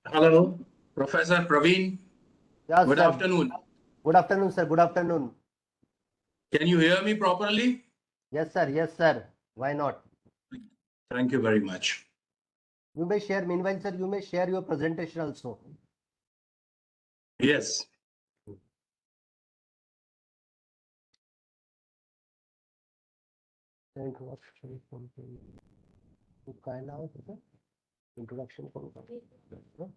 Hello, Professor Praveen. Yes, Good sir. afternoon. Good afternoon, sir. Good afternoon. Can you hear me properly? Yes, sir. Yes, sir. Why not? Thank you very much. You may share, meanwhile, sir, you may share your presentation also. Yes. Introduction something. काय नाव आहे त्याचं? Introduction करू का? हं?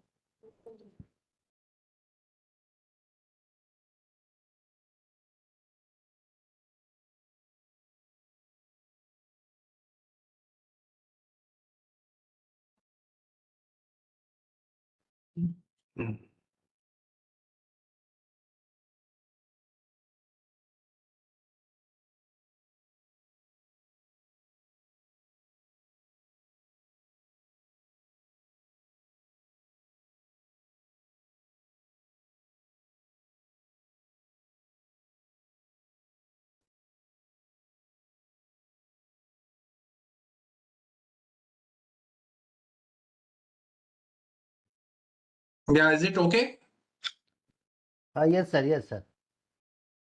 Mm. Yeah, is it okay? Yes, sir. Yes, sir.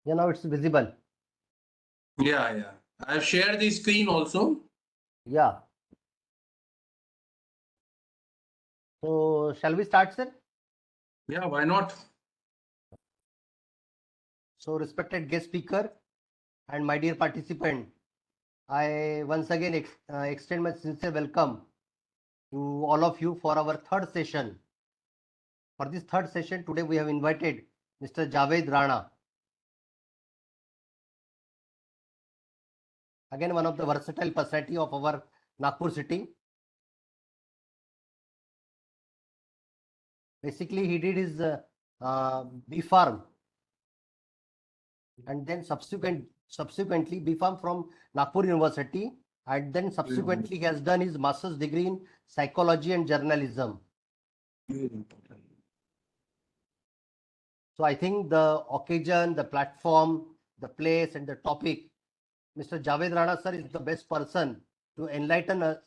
Yeah, now it's visible. Yeah. I've shared the screen also. Yeah. So, shall we start, sir? Yeah, why not? So, respected guest speaker and my dear participant, I once again extend my sincere welcome to all of you for our third session. For this third session, today we have invited Mr. Javed Rana. Again, one of the versatile personality of our Nagpur city. Basically, he did his B Farm and then subsequently B Farm from Nagpur University, and then subsequently he has done his master's degree in psychology and journalism. So I think the occasion, the platform, the place, and the topic, Mr. Javed Rana sir is the best person to enlighten us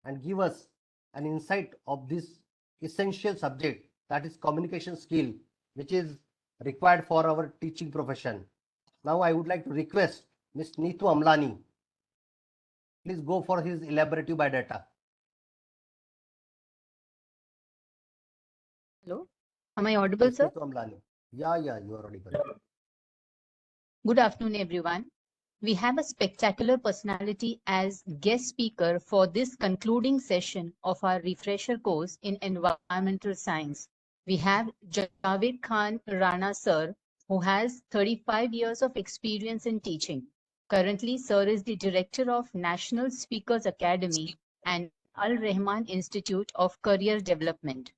and give us an insight of this essential subject, that is communication skill, which is required for our teaching profession. Now I would like to request Ms. Neetu Amlani. Please go for his elaborative biodata. Hello, am I audible, Ms. sir? Neetu Amlani. Yeah, you are audible. Good afternoon, everyone. We have a spectacular personality as guest speaker for this concluding session of our refresher course in environmental science. We have Javed Khan Rana sir, who has 35 years of experience in teaching. Currently, sir is the director of National Speakers Academy and Al Rahman Institute of Career Development.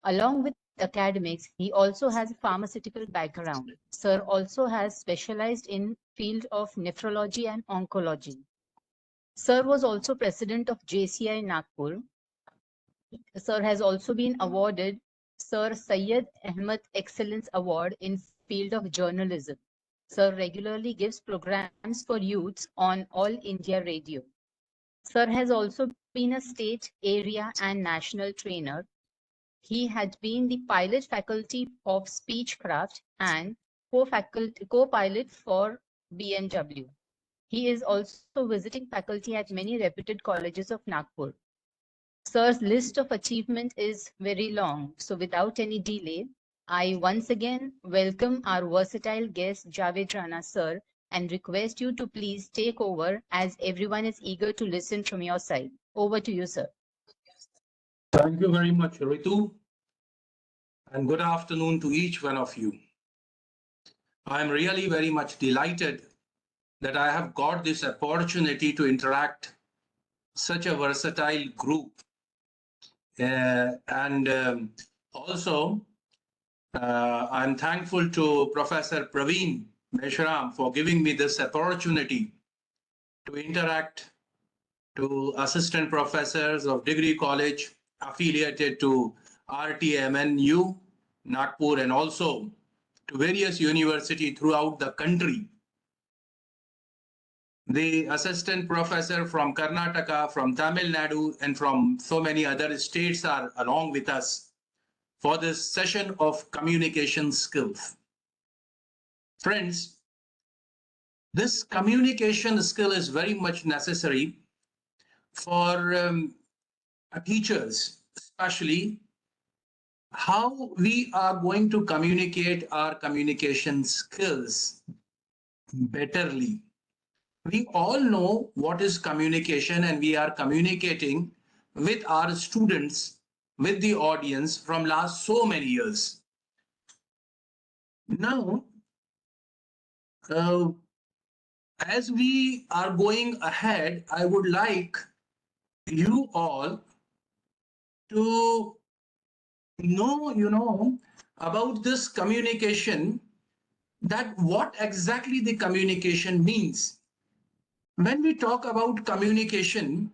Along with academics, he also has a pharmaceutical background. Sir also has specialized in field of nephrology and oncology. Sir was also president of JCI Nagpur. Sir has also been awarded Sir Syed Ahmed Excellence Award in field of journalism. Sir regularly gives programs for youths on All India Radio. Sir has also been a state, area and national trainer. He had been the pilot faculty of Speechcraft and co-pilot for BMW. He is also visiting faculty at many reputed colleges of Nagpur. Sir's list of achievement is very long, so without any delay, I once again welcome our versatile guest Javed Rana sir and request you to please take over as everyone is eager to listen from your side. Over to you, sir. Thank you very much, Ritu. And good afternoon to each one of you. I'm really very much delighted that I have got this opportunity to interact such a versatile group. And also, I'm thankful to Professor Praveen Meshram for giving me this opportunity to interact to assistant professors of degree college affiliated to RTMNU, Nagpur, and also to various universities throughout the country. the assistant professor from Karnataka, from Tamil Nadu, and from so many other states are along with us for this session of communication skills. Friends, this communication skill is very much necessary for teachers, especially how we are going to communicate our communication skills betterly. We all know what is communication, and we are communicating with our students, with the audience from last so many years. Now, uh, as we are going ahead, I would like you all to know about this communication, that what exactly the communication means. When we talk about communication,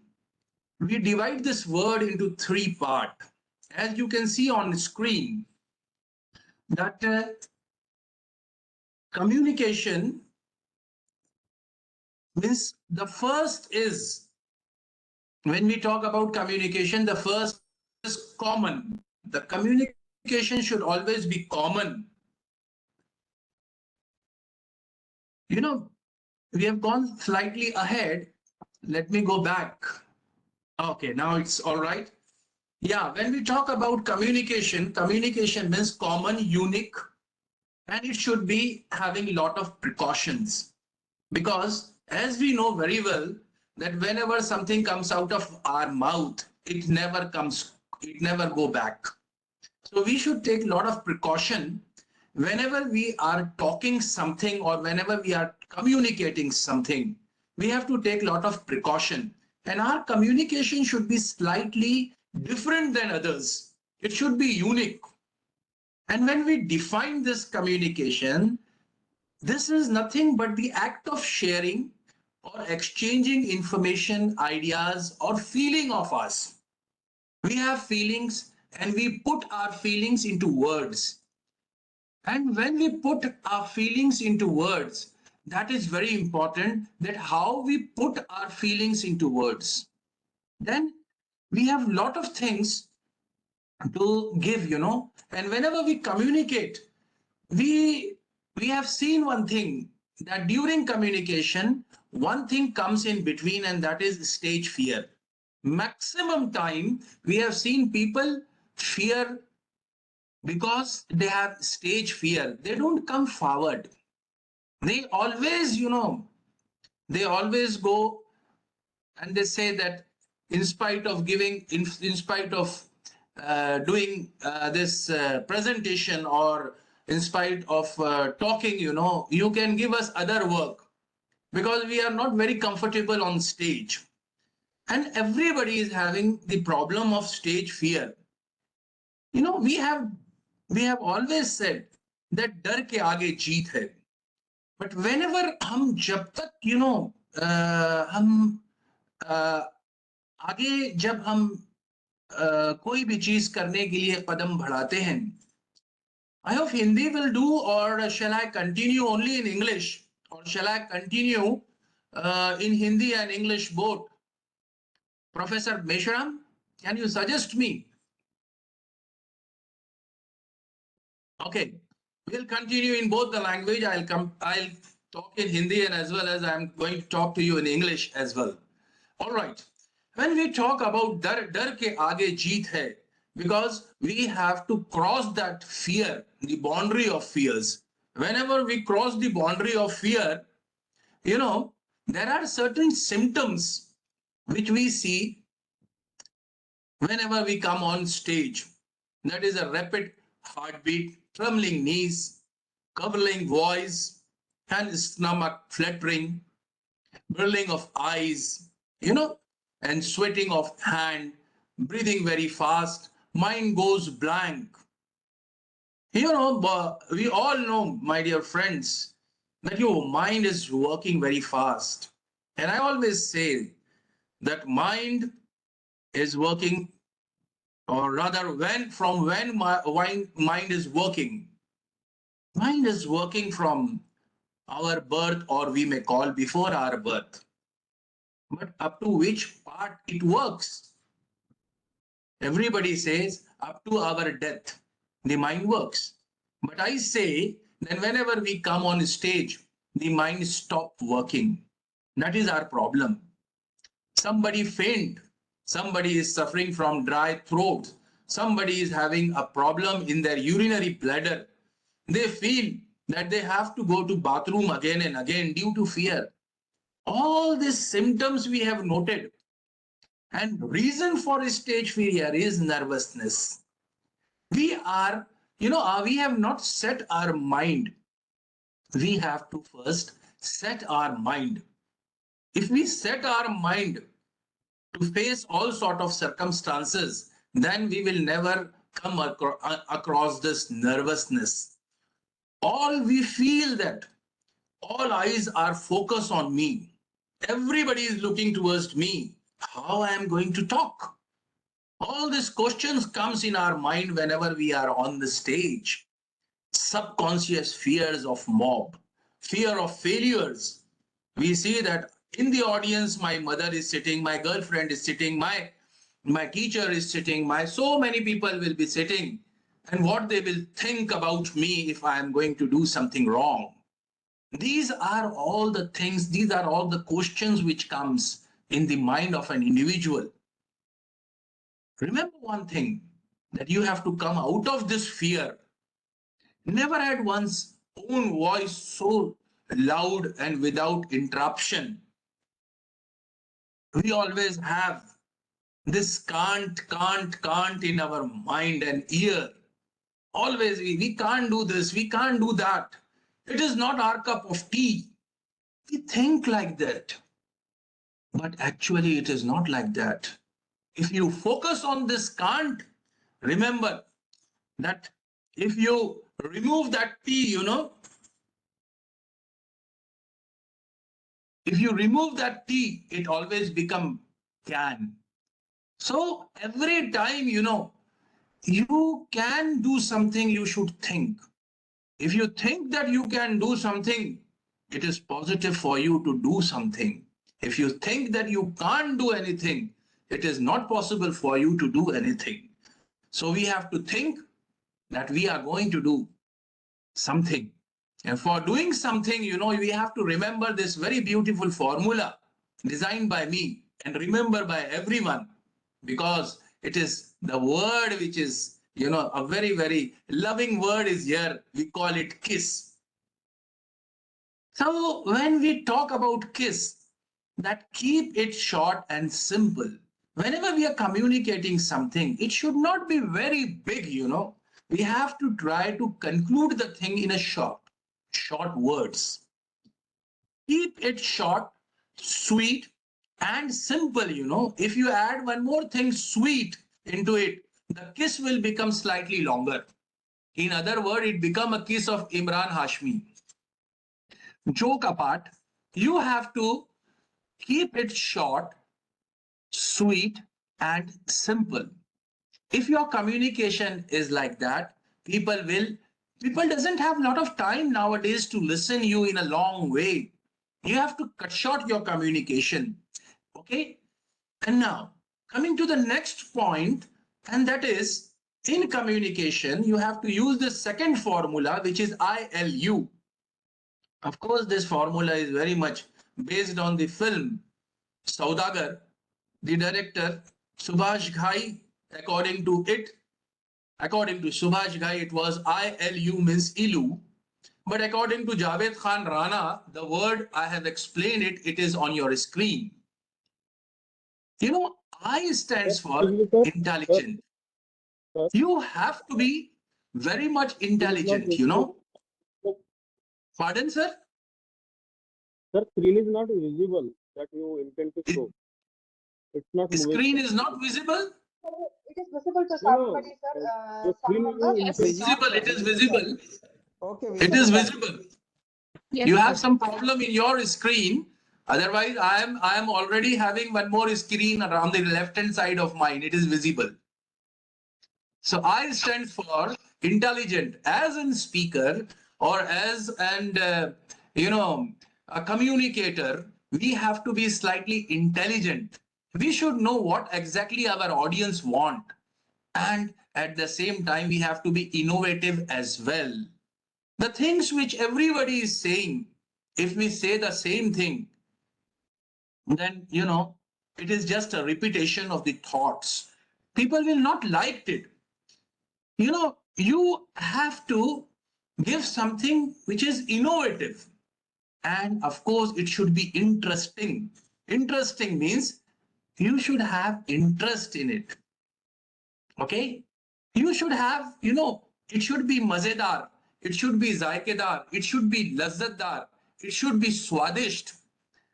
we divide this word into three parts. As you can see on the screen, that communication means the first is, when we talk about communication, the first is common. The communication should always be common. You know, we have gone slightly ahead. Let me go back. Okay, now it's all right. Yeah, when we talk about communication, communication means common, unique, and it should be having a lot of precautions. Because as we know very well, that whenever something comes out of our mouth, it never go back. So we should take a lot of precaution whenever we are talking something or whenever we are communicating something. We have to take a lot of precaution, and our communication should be slightly different than others. It should be unique. And when we define this communication, this is nothing but the act of sharing or exchanging information, ideas, or feeling of us. We have feelings and we put our feelings into words. And when we put our feelings into words, that is very important, that how we put our feelings into words. Then we have a lot of things to give. And whenever we communicate, we have seen one thing, that during communication, one thing comes in between, and that is stage fear. Maximum time we have seen people fear because they have stage fear. They don't come forward. They always go and they say that in spite of doing this presentation, or in spite of talking, you can give us other work, because we are not very comfortable on stage. And everybody is having the problem of stage fear. We have always said that डर के आगे जीत है. But whenever हम जब तक हम आगे जब हम कोई भी चीज करने के लिए कदम बढ़ाते हैं, I hope Hindi will do, or shall I continue only in English, or shall I continue in Hindi and English both? Professor Meshram, can you suggest me? Okay, we'll continue in both the language. I'll talk in Hindi, and as well as I'm going to talk to you in English as well. All right. When we talk about dar ke aage jeet hai, because we have to cross that fear, the boundary of fears. Whenever we cross the boundary of fear, there are certain symptoms which we see whenever we come on stage. That is a rapid heartbeat, trembling knees, gurgling voice, and stomach fluttering, burning of eyes, and sweating of hand, breathing very fast, mind goes blank. We all know, my dear friends, that your mind is working very fast. And I always say that mind is working, or rather when mind is working. Mind is working from our birth, or we may call before our birth. but up to which part it works? Everybody says up to our death, the mind works. But I say then whenever we come on stage, the mind stop working. That is our problem. Somebody faint, somebody is suffering from dry throat, somebody is having a problem in their urinary bladder. They feel that they have to go to bathroom again and again due to fear. All these symptoms we have noted. And reason for stage fear is nervousness. We are, we have not set our mind. We have to first set our mind. If we set our mind to face all sort of circumstances, then we will never come across this nervousness. All we feel that all eyes are focused on me. Everybody is looking towards me. How I am going to talk? All these questions comes in our mind whenever we are on the stage. Subconscious fears of mob, fear of failures. We see that in the audience, my mother is sitting, my girlfriend is sitting, my teacher is sitting, my so many people will be sitting, and what they will think about me if I am going to do something wrong. These are all the things, these are all the questions which comes in the mind of an individual. Remember one thing, that you have to come out of this fear. Never had one's own voice so loud and without interruption. We always have this can't in our mind and ear. Always we can't do this, we can't do that. It is not our cup of tea. We think like that. But actually it is not like that. If you focus on this can't, remember that if you remove that T, if you remove that T, it always become can. So every time, you can do something, you should think. If you think that you can do something, it is positive for you to do something. If you think that you can't do anything, it is not possible for you to do anything. So we have to think that we are going to do something. And for doing something, we have to remember this very beautiful formula designed by me and remember by everyone, because it is the word which is, a very, very loving word is here. We call it KISS. So when we talk about KISS, that keep it short and simple. Whenever we are communicating something, it should not be very big, We have to try to conclude the thing in a short words. Keep it short, sweet, and simple. If you add one more thing, sweet, into it, the kiss will become slightly longer. In other words, it become a kiss of Imran Hashmi. Joke apart, you have to keep it short, sweet, and simple. If your communication is like that, people doesn't have a lot of time nowadays to listen you in a long way. You have to cut short your communication. Okay. And now coming to the next point, and that is in communication, you have to use the second formula, which is ILU. Of course, this formula is very much based on the film Saudagar. The director Subhash Ghai, according to Subhash Ghai, it was ILU means ilu. But according to Javed Khan Rana, the word I have explained it is on your screen. I stands for intelligent. You have to be very much intelligent, Pardon, sir? Sir, screen is not visible that you intend to show. It's not moving. Screen is not visible? It is visible to No, no. somebody, sir. The screen Some of is the- Visible, it is visible. Okay, It is visible. Yes, You sir. have some problem in your screen. Otherwise, I am already having one more screen around the left hand side of mine. It is visible. So I stand for intelligent as in speaker or as a communicator. we have to be slightly intelligent. We should know what exactly our audience want. And at the same time, we have to be innovative as well. The things which everybody is saying, if we say the same thing, then, it is just a repetition of the thoughts. People will not like it. You have to give something which is innovative. And of course, it should be interesting. Interesting means you should have interest in it. Okay? You should have, it should be mazedar. It should be zaikedar. It should be lazzatdar. It should be swadisht,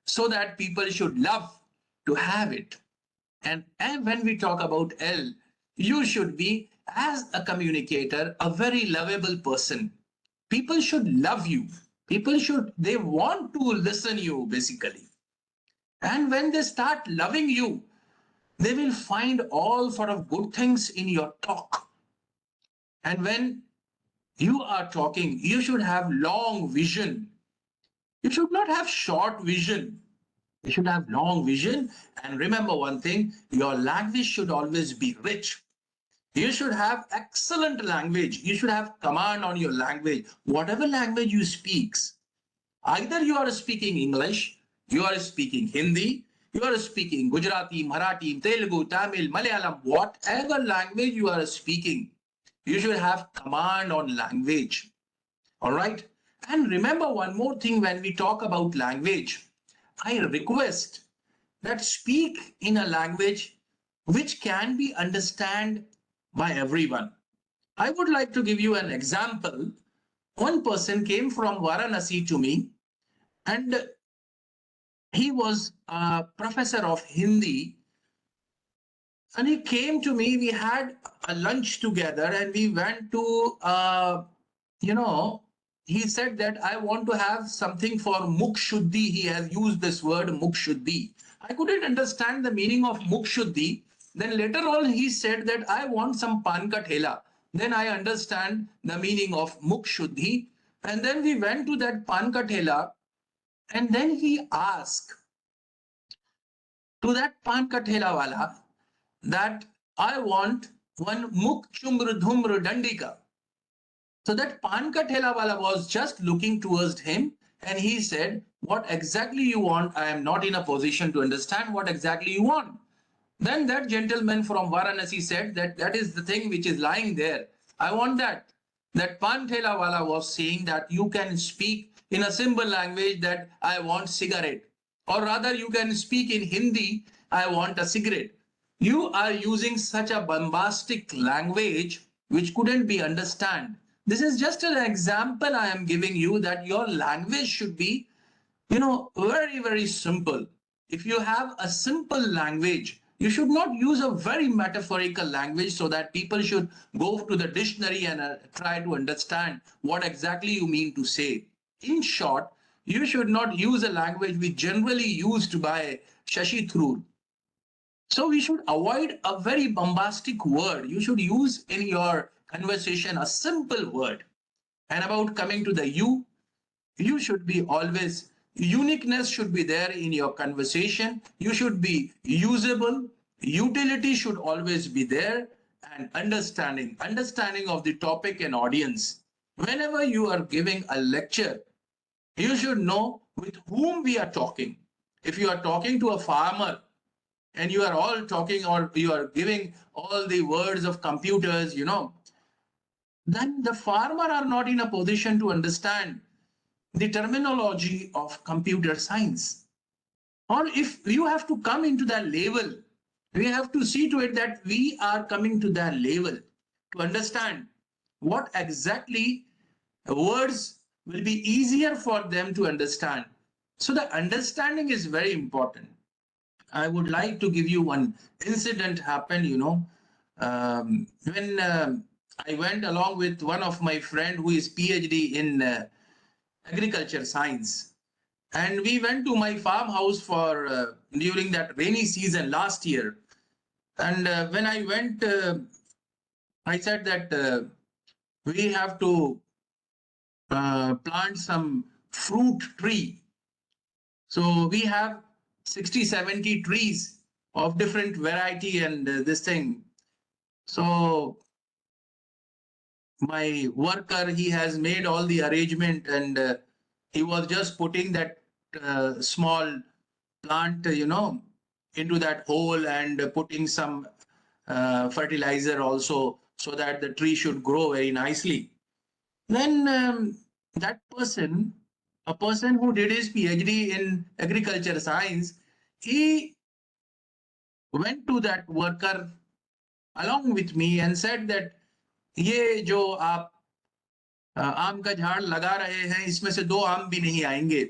so that people should love to have it. And when we talk about L, you should be, as a communicator, a very lovable person. People should love you. They want to listen you, basically. And when they start loving you, they will find all sort of good things in your talk. And when you are talking, you should have long vision. You should not have short vision. You should have long vision. And remember one thing, your language should always be rich. You should have excellent language. You should have command on your language. Whatever language you speak, either you are speaking English, you are speaking Hindi, you are speaking Gujarati, Marathi, Telugu, Tamil, Malayalam, whatever language you are speaking, you should have command on language. All right? And remember one more thing, when we talk about language, I request that speak in a language which can be understood by everyone. I would like to give you an example. One person came from Varanasi to me, and he was a professor of Hindi. And he came to me, we had a lunch together, and we went to, he said that I want to have something for Mukshuddhi. He has used this word Mukshuddhi. I couldn't understand the meaning of Mukshuddhi. Then later on, he said that I want some pan ka thela. Then I understand the meaning of Mukshuddhi. And then we went to that pan ka thela, and then he asked to that pan ka thela wala that I want one Muk Chumr Dhumr Dandika. So that pan ka thela wala was just looking towards him, and he said, what exactly you want? I am not in a position to understand what exactly you want. Then that gentleman from Varanasi said that that is the thing which is lying there. I want that. That pan thela wala was saying that you can speak in a simple language that I want cigarette. Or rather you can speak in Hindi, I want a cigarette. You are using such a bombastic language which couldn't be understood. This is just an example I am giving you, that your language should be, very, very simple. If you have a simple language, you should not use a very metaphorical language so that people should go to the dictionary and try to understand what exactly you mean to say. In short, you should not use a language which generally used by Shashi Tharoor. So we should avoid a very bombastic word. You should use in your conversation a simple word. And about coming to the you should be always, uniqueness should be there in your conversation. You should be usable. Utility should always be there. And understanding of the topic and audience. Whenever you are giving a lecture, you should know with whom we are talking. If you are talking to a farmer, and you are all talking, or you are giving all the words of computers, then the farmer are not in a position to understand the terminology of computer science. Or if you have to come into that level, we have to see to it that we are coming to that level to understand what exactly words will be easier for them to understand. So the understanding is very important. I would like to give you one incident happened, when I went along with one of my friend who is PhD in agriculture science. And we went to my farmhouse for during that rainy season last year. And when I went, I said that we have to plant some fruit tree. So we have 60, 70 trees of different variety and this thing. So my worker, he has made all the arrangement and he was just putting that small plant, into that hole and putting some fertilizer also so that the tree should grow very nicely. Then that person, a person who did his PhD in agriculture science, he went to that worker along with me and said that ये जो आप आम का झाड़ लगा रहे हैं इसमें से 2 आम भी नहीं आएंगे.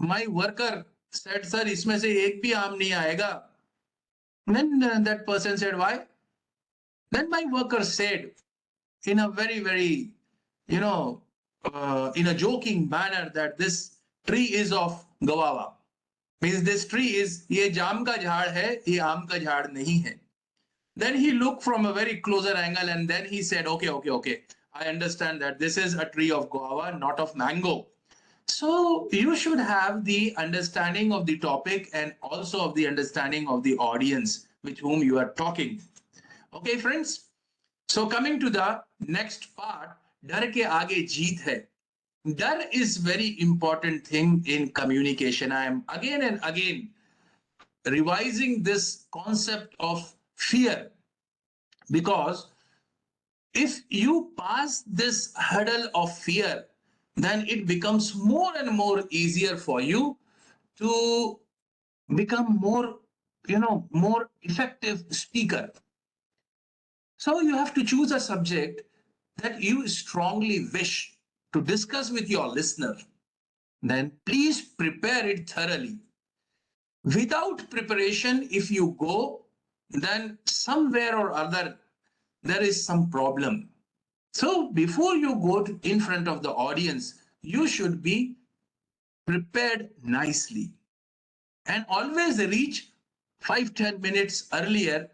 My worker said, sir, इसमें से एक भी आम नहीं आएगा. Then that person said, why? Then my worker said in a very, very, in a joking manner that this tree is of guava. Means this tree is, ये जाम का झाड़ है, ये आम का झाड़ नहीं है. Then he looked from a very closer angle and then he said, okay. I understand that this is a tree of guava, not of mango. So you should have the understanding of the topic and also of the understanding of the audience with whom you are talking. Okay, friends. So coming to the next part, डर के आगे जीत है. Dar is very important thing in communication. I am again and again revising this concept of fear, because if you pass this hurdle of fear, then it becomes more and more easier for you to become more, more effective speaker. So you have to choose a subject that you strongly wish to discuss with your listener. Then please prepare it thoroughly. Without preparation, if you go, then somewhere or other, there is some problem. So before you go in front of the audience, you should be prepared nicely and always reach 5-10 minutes earlier,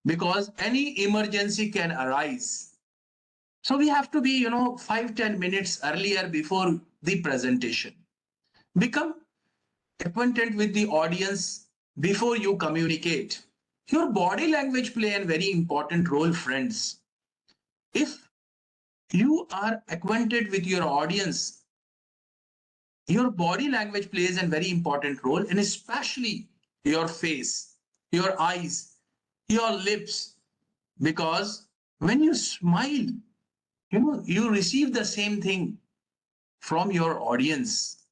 because any emergency can arise. So we have to be, 5-10 minutes earlier before the presentation. Become acquainted with the audience before you communicate. Your body language play a very important role, friends. If you are acquainted with your audience, your body language plays a very important role, and especially your face, your eyes, your lips, because when you smile, you receive the same thing from your audience.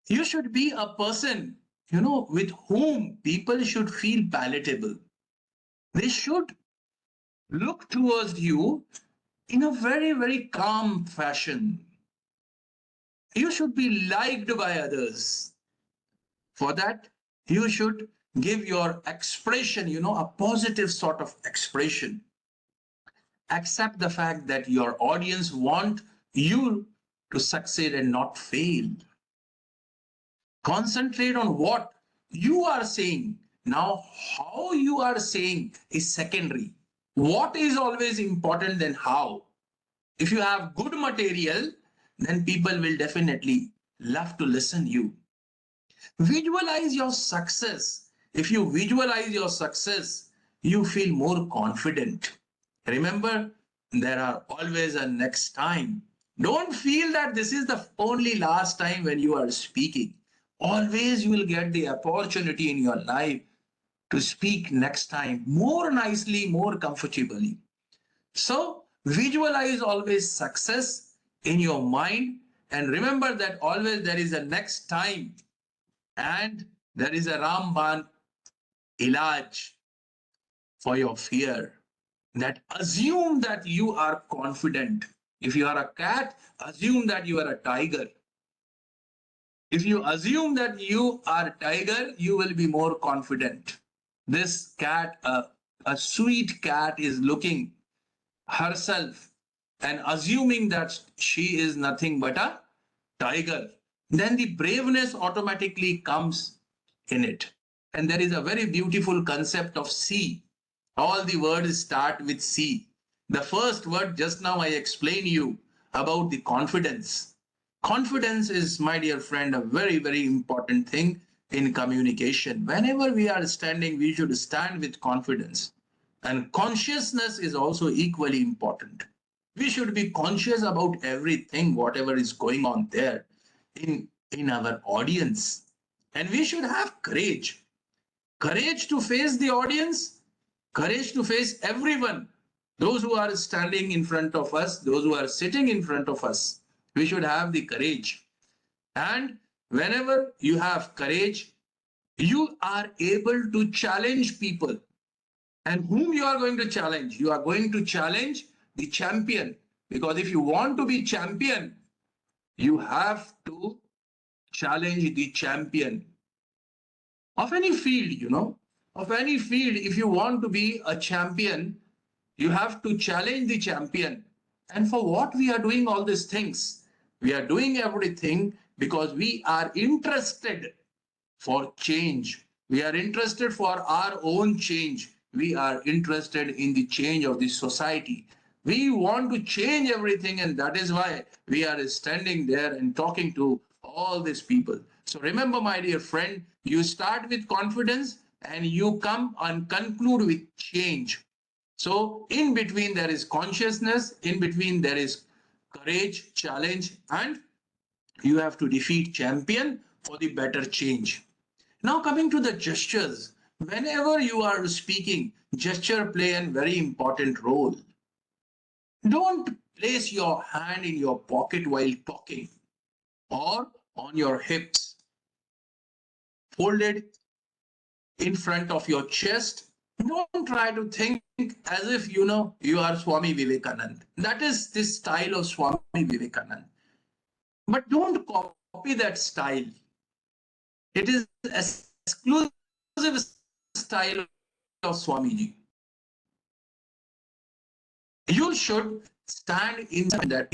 You should be a person, with whom people should feel palatable. They should look towards you in a very, very calm fashion. You should be liked by others. For that, you should give your expression, a positive sort of expression. Accept the fact that your audience want you to succeed and not fail. Concentrate on what you are saying. Now, how you are saying is secondary. What is always important than how. If you have good material, then people will definitely love to listen you. Visualize your success. If you visualize your success, you feel more confident. Remember, there are always a next time. Don't feel that this is the only last time when you are speaking. Always you will get the opportunity in your life to speak next time more nicely, more comfortably. So visualize always success in your mind, and remember that always there is a next time and there is a Ramban Ilaj for your fear. That assume that you are confident. If you are a cat, assume that you are a tiger. If you assume that you are a tiger, you will be more confident. This cat, a sweet cat, is looking herself and assuming that she is nothing but a tiger. Then the braveness automatically comes in it. And there is a very beautiful concept of C. All the words start with C. The first word just now I explained you about the confidence. Confidence is, my dear friend, a very, very important thing in communication. Whenever we are standing, we should stand with confidence. And consciousness is also equally important. We should be conscious about everything, whatever is going on there in our audience. And we should have courage. Courage to face the audience, courage to face everyone. Those who are standing in front of us, those who are sitting in front of us, we should have the courage. And whenever you have courage, you are able to challenge people. And whom you are going to challenge? You are going to challenge the champion. Because if you want to be champion, you have to challenge the champion of any field, of any field. If you want to be a champion, you have to challenge the champion. And for what we are doing all these things? We are doing everything because we are interested for change. We are interested for our own change. We are interested in the change of the society. We want to change everything, and that is why we are standing there and talking to all these people. So remember, my dear friend, you start with confidence and you come and conclude with change. So in between there is consciousness, in between there is courage, challenge, and you have to defeat champion for the better change. Now coming to the gestures, whenever you are speaking, gesture play a very important role. Don't place your hand in your pocket while talking or on your hips. Fold it in front of your chest. Don't try to think as if you are Swami Vivekanand. That is the style of Swami Vivekanand. But don't copy that style. It is exclusive style of Swamiji. You should stand in that.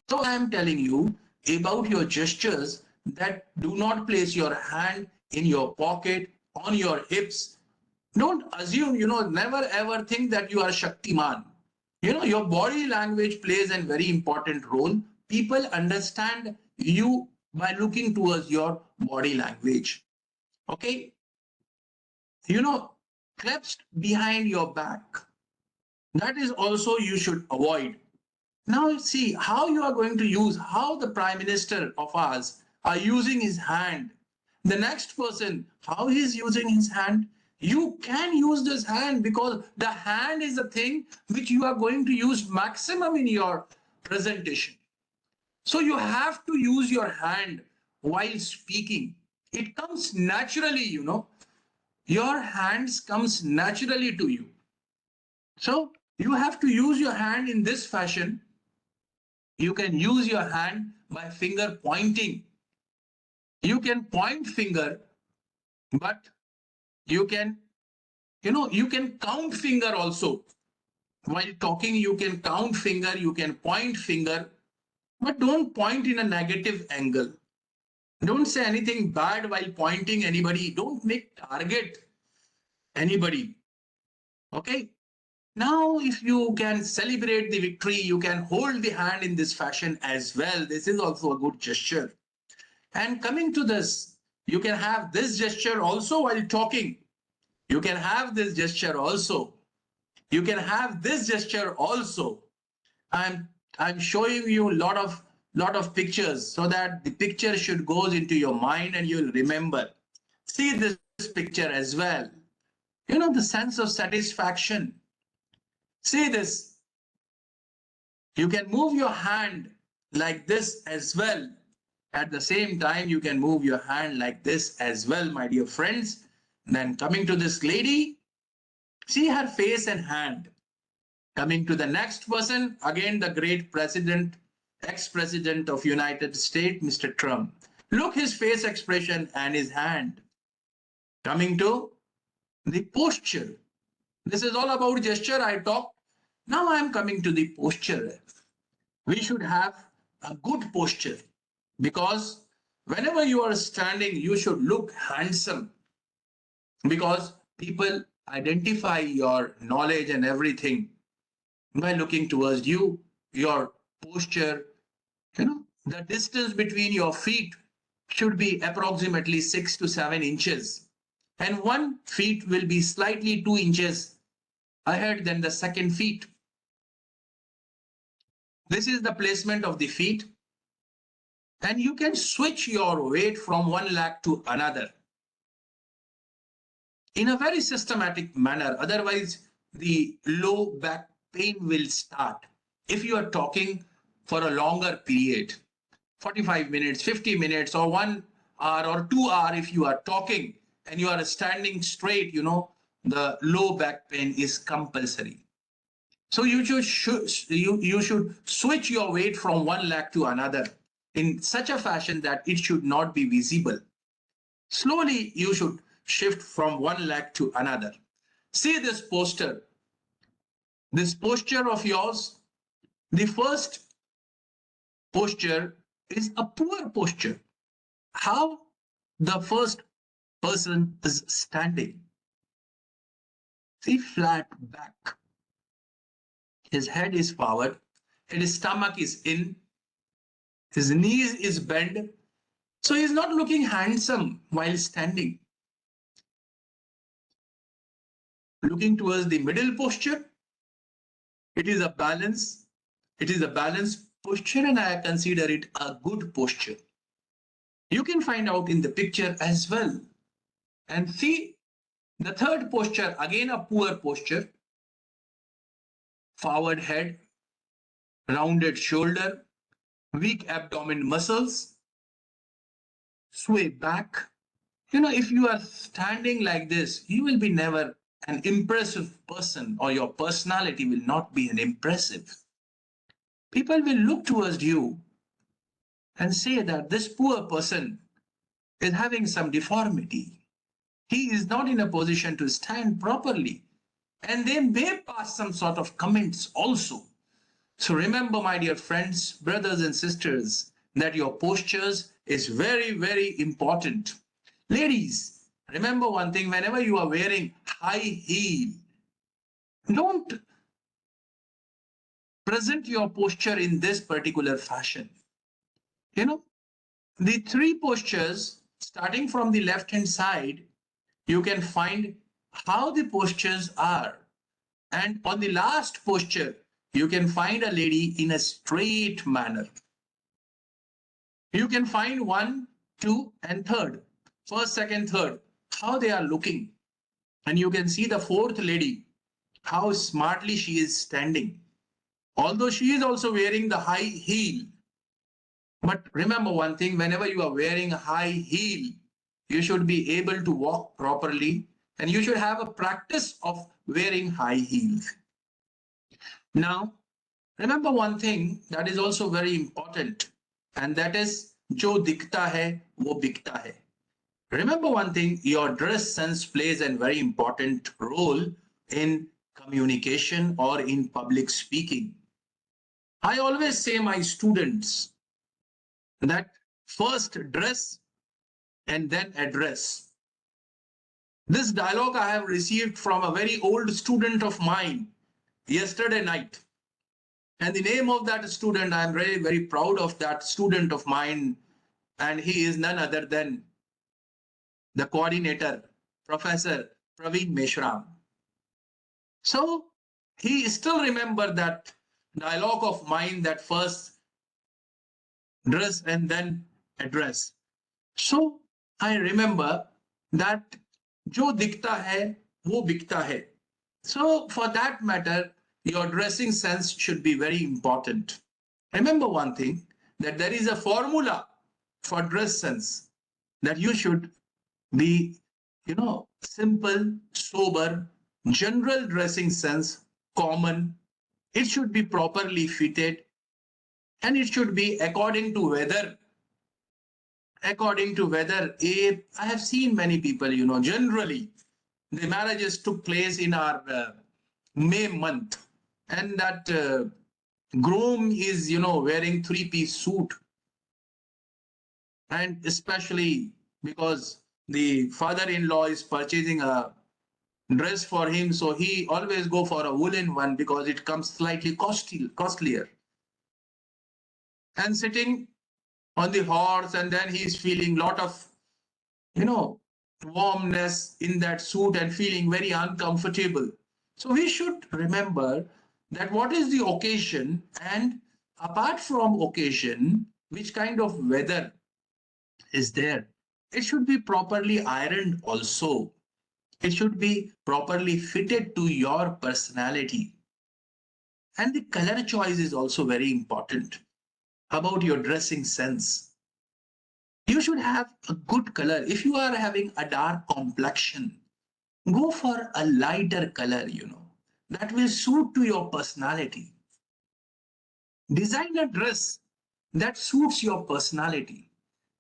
So I am telling you about your gestures, that do not place your hand in your pocket, on your hips. Don't assume, never ever think that you are Shaktiman. Your body language plays a very important role. People understand you by looking towards your body language. Okay? Claps behind your back. That is also you should avoid. Now see how you are going to use, how the Prime Minister of ours are using his hand. The next person, how he is using his hand. You can use this hand because the hand is the thing which you are going to use maximum in your presentation. So you have to use your hand while speaking. It comes naturally, Your hands comes naturally to you. So you have to use your hand in this fashion. You can use your hand by finger pointing. You can point finger, but you can, you can count finger also. While talking, you can count finger, you can point finger, but don't point in a negative angle. Don't say anything bad while pointing anybody. Don't make target anybody. Okay. Now, if you can celebrate the victory, you can hold the hand in this fashion as well. This is also a good gesture. And coming to this, you can have this gesture also while talking. You can have this gesture also. You can have this gesture also. I'm showing you a lot of pictures so that the picture should goes into your mind and you'll remember. See this picture as well. The sense of satisfaction. See this. You can move your hand like this as well. At the same time, you can move your hand like this as well, my dear friends. Then coming to this lady, see her face and hand. Coming to the next person, again the great president, ex-president of United States, Mr. Trump. Look his face expression and his hand. Coming to the posture. This is all about gesture I talked. Now I am coming to the posture. We should have a good posture because whenever you are standing, you should look handsome because people identify your knowledge and everything by looking towards you, your posture, the distance between your feet should be approximately 6 to 7 inches, and one feet will be slightly 2 inches ahead than the second feet. This is the placement of the feet, and you can switch your weight from one leg to another in a very systematic manner. Otherwise, the low back pain will start if you are talking for a longer period, 45 minutes, 50 minutes, or 1 hour or 2 hours. If you are talking and you are standing straight, the low back pain is compulsory. So you should switch your weight from one leg to another in such a fashion that it should not be visible. Slowly, you should shift from one leg to another. See this posture. This posture of yours, the first posture is a poor posture. How the first person is standing. See, flat back. His head is forward, his stomach is in, his knees is bent. So he's not looking handsome while standing. Looking towards the middle posture, it is a balance. It is a balanced posture, and I consider it a good posture. You can find out in the picture as well. And see the third posture, again a poor posture. Forward head, rounded shoulder, weak abdomen muscles, sway back. If you are standing like this, you will be never an impressive person, or your personality will not be an impressive. People will look towards you and say that this poor person is having some deformity. He is not in a position to stand properly. And they may pass some sort of comments also. So remember, my dear friends, brothers and sisters, that your postures is very, very important. Ladies, remember one thing: whenever you are wearing high heel, don't present your posture in this particular fashion. The three postures, starting from the left hand side, you can find how the postures are. And on the last posture, you can find a lady in a straight manner. You can find 1, 2, and 3rd. First, second, third, how they are looking. And you can see the fourth lady, how smartly she is standing. Although she is also wearing the high heel. But remember one thing: whenever you are wearing a high heel, you should be able to walk properly, and you should have a practice of wearing high heels. Now, remember one thing that is also very important, and that is jo dikhta hai, wo bikta hai. Remember one thing: your dress sense plays a very important role in communication or in public speaking. I always say my students that first dress and then address. This dialogue I have received from a very old student of mine yesterday night. And the name of that student, I am very, very proud of that student of mine. And he is none other than the coordinator, Professor Praveen Meshram. So he still remembers that dialogue of mine, that first dress and then address. So I remember that jo dikhta hai, wo bikta hai. So for that matter, your dressing sense should be very important. Remember one thing, that there is a formula for dress sense, that you should be, simple, sober, general dressing sense, common. It should be properly fitted, and it should be according to weather. I have seen many people, generally the marriages took place in our May month, and that groom is, wearing three-piece suit, and especially because the father-in-law is purchasing a dress for him, so he always go for a woolen one because it comes slightly costlier. And sitting on the horse, and then he's feeling lot of, warmness in that suit and feeling very uncomfortable. So we should remember that what is the occasion, and apart from occasion, which kind of weather is there. It should be properly ironed also. It should be properly fitted to your personality. And the color choice is also very important about your dressing sense. You should have a good color. If you are having a dark complexion, go for a lighter color, that will suit to your personality. Design a dress that suits your personality,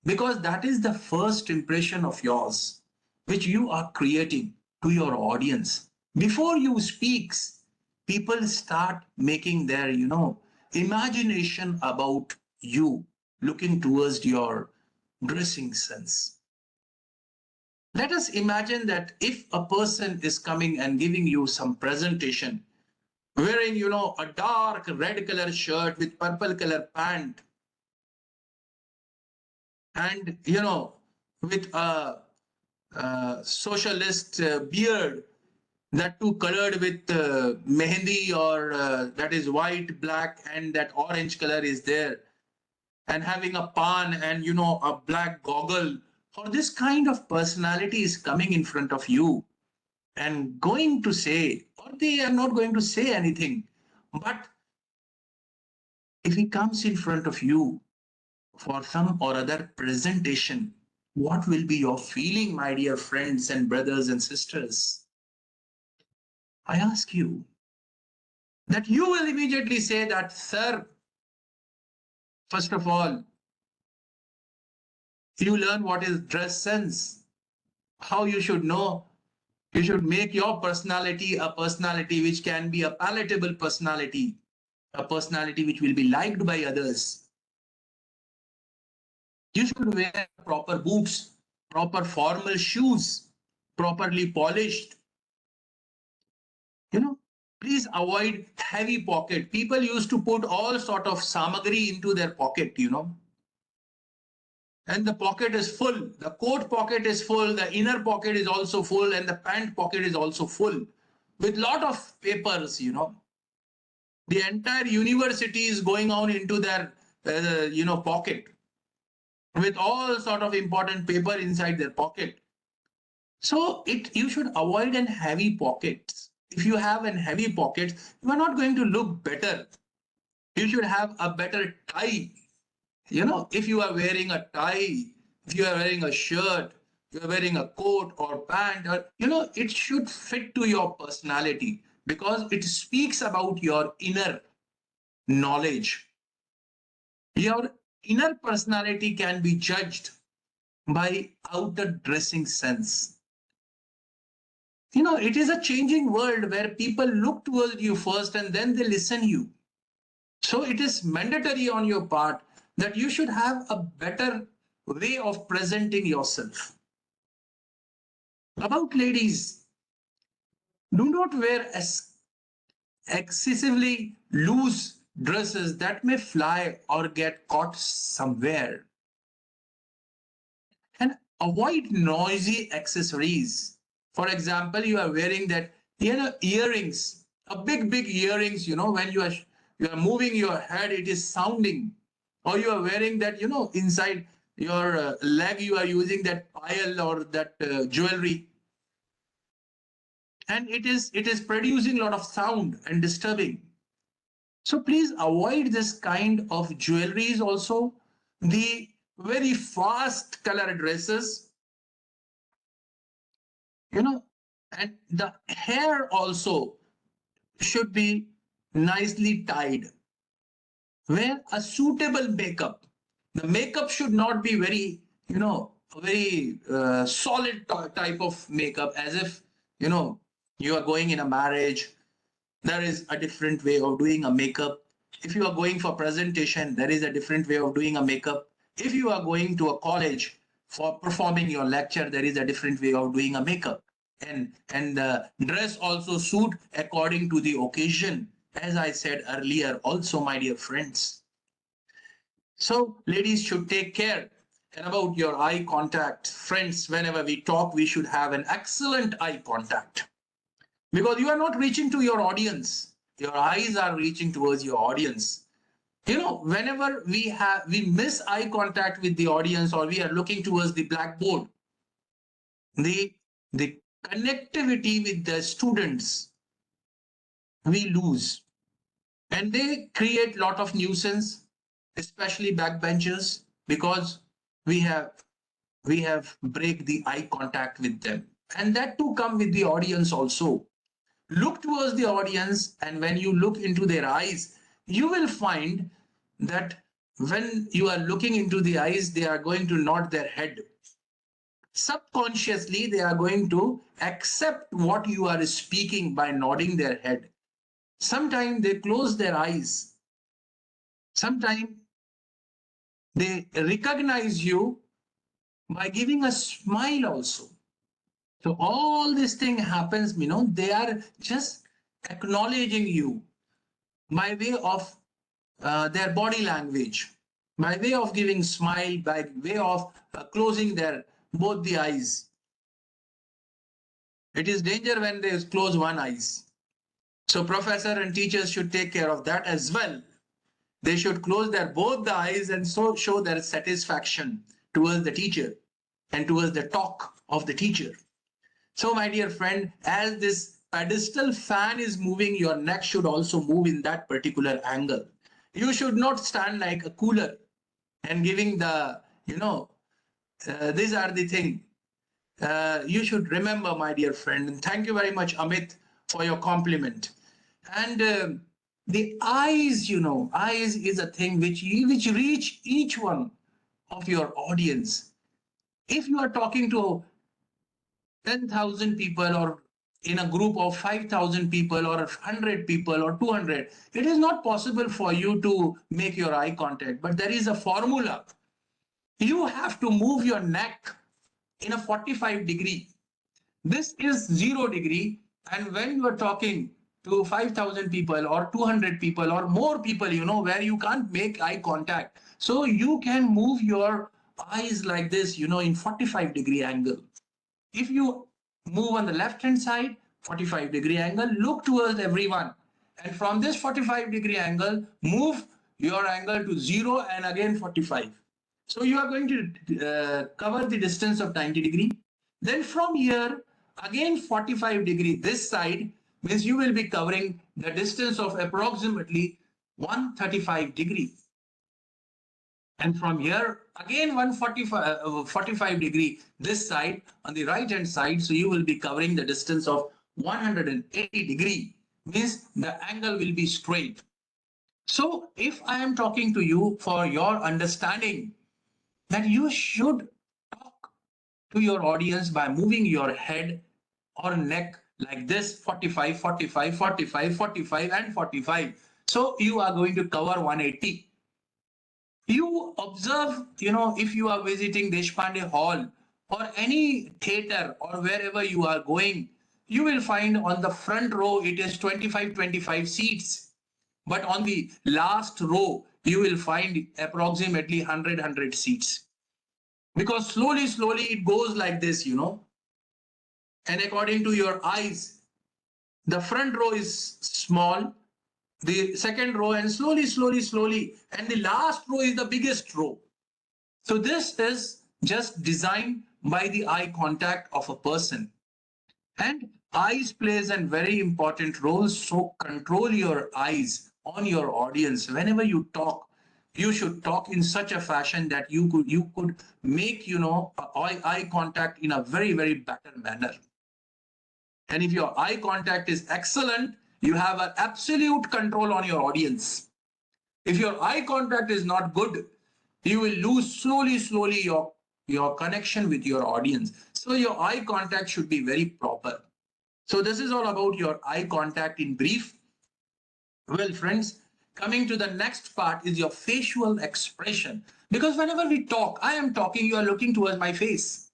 because that is the first impression of yours which you are creating to your audience. Before you speaks, people start making their imagination about you, looking towards your dressing sense. Let us imagine that if a person is coming and giving you some presentation, wearing a dark red color shirt with purple color pant, and with a socialist beard, that too colored with mehendi, or that is white, black, and that orange color is there, and having a pan and a black goggle, or this kind of personality is coming in front of you and going to say, or they are not going to say anything, but if he comes in front of you for some or other presentation, what will be your feeling, my dear friends and brothers and sisters? I ask you that you will immediately say that, sir, first of all, you learn what is dress sense, how you should know. You should make your personality a personality which can be a palatable personality, a personality which will be liked by others. You should wear proper boots, proper formal shoes, properly polished. Please avoid heavy pocket. People used to put all sort of samagri into their pocket. And the pocket is full. The coat pocket is full, the inner pocket is also full, and the pant pocket is also full with lot of papers. The entire university is going on into their pocket with all sort of important paper inside their pocket. So you should avoid an heavy pockets. If you have an heavy pocket, you are not going to look better. You should have a better tie. If you are wearing a tie, if you are wearing a shirt, you are wearing a coat or pant, or it should fit to your personality, because it speaks about your inner knowledge. Your inner personality can be judged by outer dressing sense. It is a changing world where people look towards you first and then they listen you. So it is mandatory on your part that you should have a better way of presenting yourself. About ladies, do not wear excessively loose dresses that may fly or get caught somewhere. And avoid noisy accessories. For example, you are wearing that earrings, a big earrings. When you are moving your head, it is sounding. Or you are wearing that inside your leg, you are using that pile or that jewelry, and it is producing a lot of sound and disturbing. So please avoid this kind of jewelries also. The very fast color dresses, and the hair also should be nicely tied. Wear a suitable makeup. The makeup should not be very solid type of makeup, as if you are going in a marriage. There is a different way of doing a makeup. If you are going for presentation, there is a different way of doing a makeup. If you are going to a college for performing your lecture, there is a different way of doing a makeup. And the dress also suit according to the occasion. As I said earlier, also, my dear friends, So ladies should take care about your eye contact. Friends, whenever we talk, we should have an excellent eye contact because you are not reaching to your audience. Your eyes are reaching towards your audience. You know, whenever we miss eye contact with the audience or we are looking towards the blackboard, the the connectivity with the students we lose, and they create lot of nuisance, especially backbenchers, because we have we have break the eye contact with them, and that too come with the audience also. Look towards the audience, and when you look into their eyes, you will find that when you are looking into the eyes, they are going to nod their head. Subconsciously, they are going to accept what you are speaking by nodding their head. Sometimes they close their eyes. Sometimes they recognize you by giving a smile also. So all this thing happens, they are just acknowledging you by way of their body language, by way of giving smile, by way of closing their both the eyes. It is danger when they close one eyes. So professor and teachers should take care of that as well. They should close their both the eyes and so show their satisfaction towards the teacher and towards the talk of the teacher. So my dear friend, as this pedestal fan is moving, your neck should also move in that particular angle. You should not stand like a cooler and giving the, these are the thing. You should remember, my dear friend. And thank you very much, Amit, for your compliment. And the eyes, eyes is a thing which reach each one of your audience. If you are talking to 10,000 people or in a group of 5,000 people or 100 people or 200, it is not possible for you to make your eye contact. But there is a formula. You have to move your neck in a 45-degree. This is 0 degree. And when you are talking to 5,000 people or 200 people or more people, where you can't make eye contact. So you can move your eyes like this, in 45-degree angle. If you move on the left hand side, 45-degree angle, look towards everyone. And from this 45-degree angle, move your angle to 0 and again 45. So you are going to cover the distance of 90-degree. Then from here, again 45-degree this side, means you will be covering the distance of approximately 135-degree. And from here, again 45-degree this side on the right hand side. So you will be covering the distance of 180-degree, means the angle will be straight. So if I am talking to you for your understanding that you should talk to your audience by moving your head or neck like this, 45, 45, 45, 45 and 45. So you are going to cover 180. You observe, if you are visiting Deshpande Hall or any theater or wherever you are going, you will find on the front row it is 25 seats. But on the last row, you will find approximately 100 seats. Because slowly it goes like this, And according to your eyes, the front row is small, the second row, and slowly, and the last row is the biggest row. So this is just designed by the eye contact of a person. And eyes plays a very important role. So control your eyes on your audience. Whenever you talk, you should talk in such a fashion that you could make, eye contact in a very, very better manner. And if your eye contact is excellent, you have an absolute control on your audience. If your eye contact is not good, you will lose slowly your connection with your audience. So your eye contact should be very proper. So this is all about your eye contact in brief. Well, friends, coming to the next part is your facial expression. Because whenever we talk, I am talking, you are looking towards my face.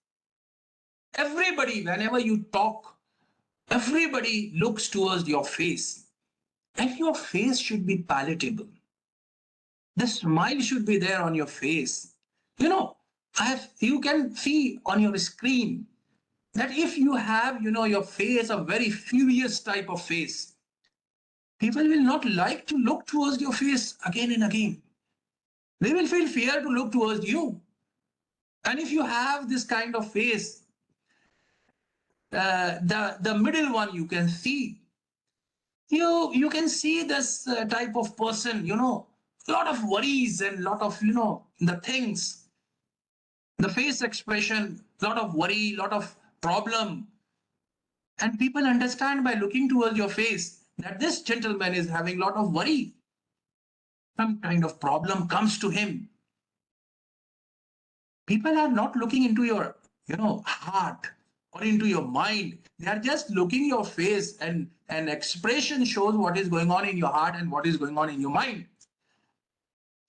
Everybody, whenever you talk, everybody looks towards your face. And your face should be palatable. The smile should be there on your face. You know, you can see on your screen that if you have, your face, a very furious type of face, people will not like to look towards your face again and again. They will feel fear to look towards you. And if you have this kind of face, the middle one you can see, you can see this type of person, a lot of worries and lot of, the things, the face expression, lot of worry, lot of problem. And people understand by looking towards your face that this gentleman is having a lot of worry. Some kind of problem comes to him. People are not looking into your, heart or into your mind. They are just looking your face, and an expression shows what is going on in your heart and what is going on in your mind.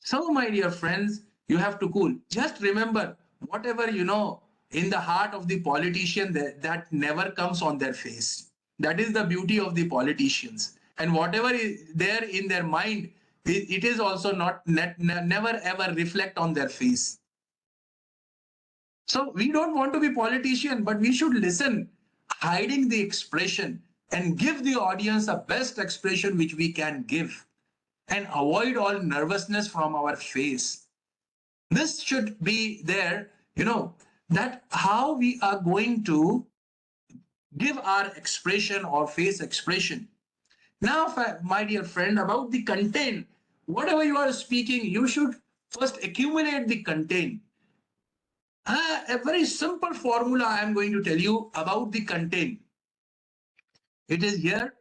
So, my dear friends, you have to cool. Just remember, whatever in the heart of the politician, that never comes on their face. That is the beauty of the politicians. And whatever is there in their mind, it is also never ever reflect on their face. So we don't want to be politician, but we should listen, hiding the expression, and give the audience the best expression which we can give, and avoid all nervousness from our face. This should be there, that how we are going to give our expression or face expression. Now, my dear friend, about the content, whatever you are speaking, you should first accumulate the content. A very simple formula I am going to tell you about the content. It is here.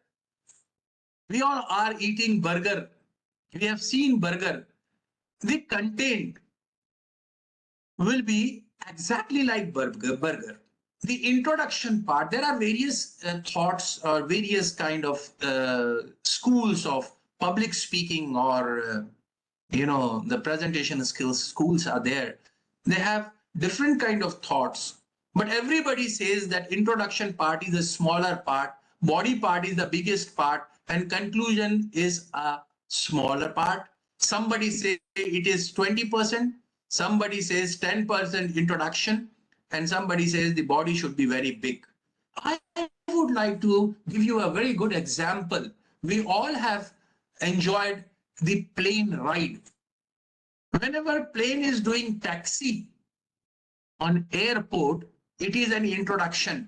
We all are eating burger. We have seen burger. The content will be exactly like burger. The introduction part, there are various thoughts or various kind of schools of public speaking, or the presentation skills schools are there. They have different kind of thoughts, but everybody says that introduction part is a smaller part, body part is the biggest part, and conclusion is a smaller part. Somebody say it is 20%, somebody says 10% introduction, and somebody says the body should be very big. I would like to give you a very good example. We all have enjoyed the plane ride. Whenever plane is doing taxi on airport, it is an introduction.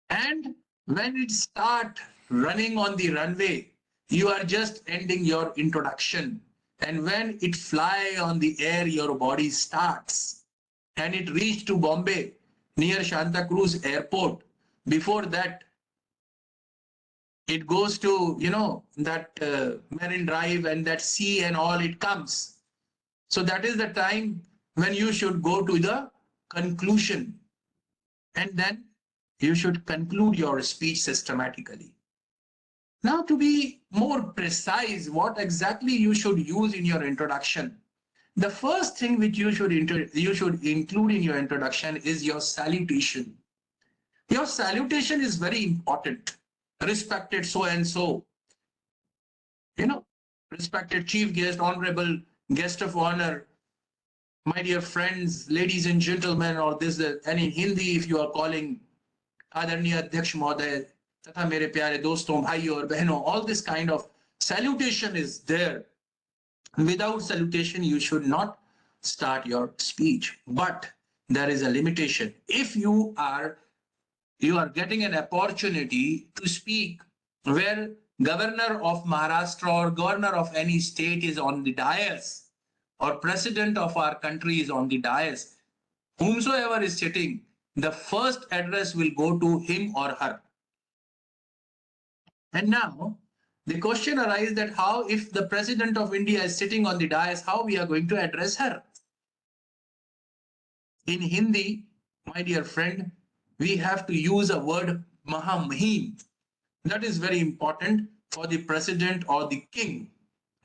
And when it start running on the runway, you are just ending your introduction. And when it fly on the air, your body starts. And it reached to Bombay near Santa Cruz airport. Before that, it goes to, that Marine Drive and that sea and all, it comes. So that is the time when you should go to the conclusion. And then you should conclude your speech systematically. Now, to be more precise, what exactly you should use in your introduction? The first thing which you should include in your introduction is your salutation. Your salutation is very important. Respected so and so, respected chief guest, honorable guest of honor, my dear friends, ladies and gentlemen, or this, and in Hindi, if you are calling Adarniya Adhyaksh Mohoday, Tatha Mere Pyare Doston, Bhaiyo aur Behno, all this kind of salutation is there. Without salutation, you should not start your speech. But there is a limitation. If you are getting an opportunity to speak where governor of Maharashtra or governor of any state is on the dais, or president of our country is on the dais, whomsoever is sitting, the first address will go to him or her. And now the question arises that how, if the president of India is sitting on the dais, how we are going to address her? In Hindi, my dear friend, we have to use a word Mahamahim. That is very important for the president or the king.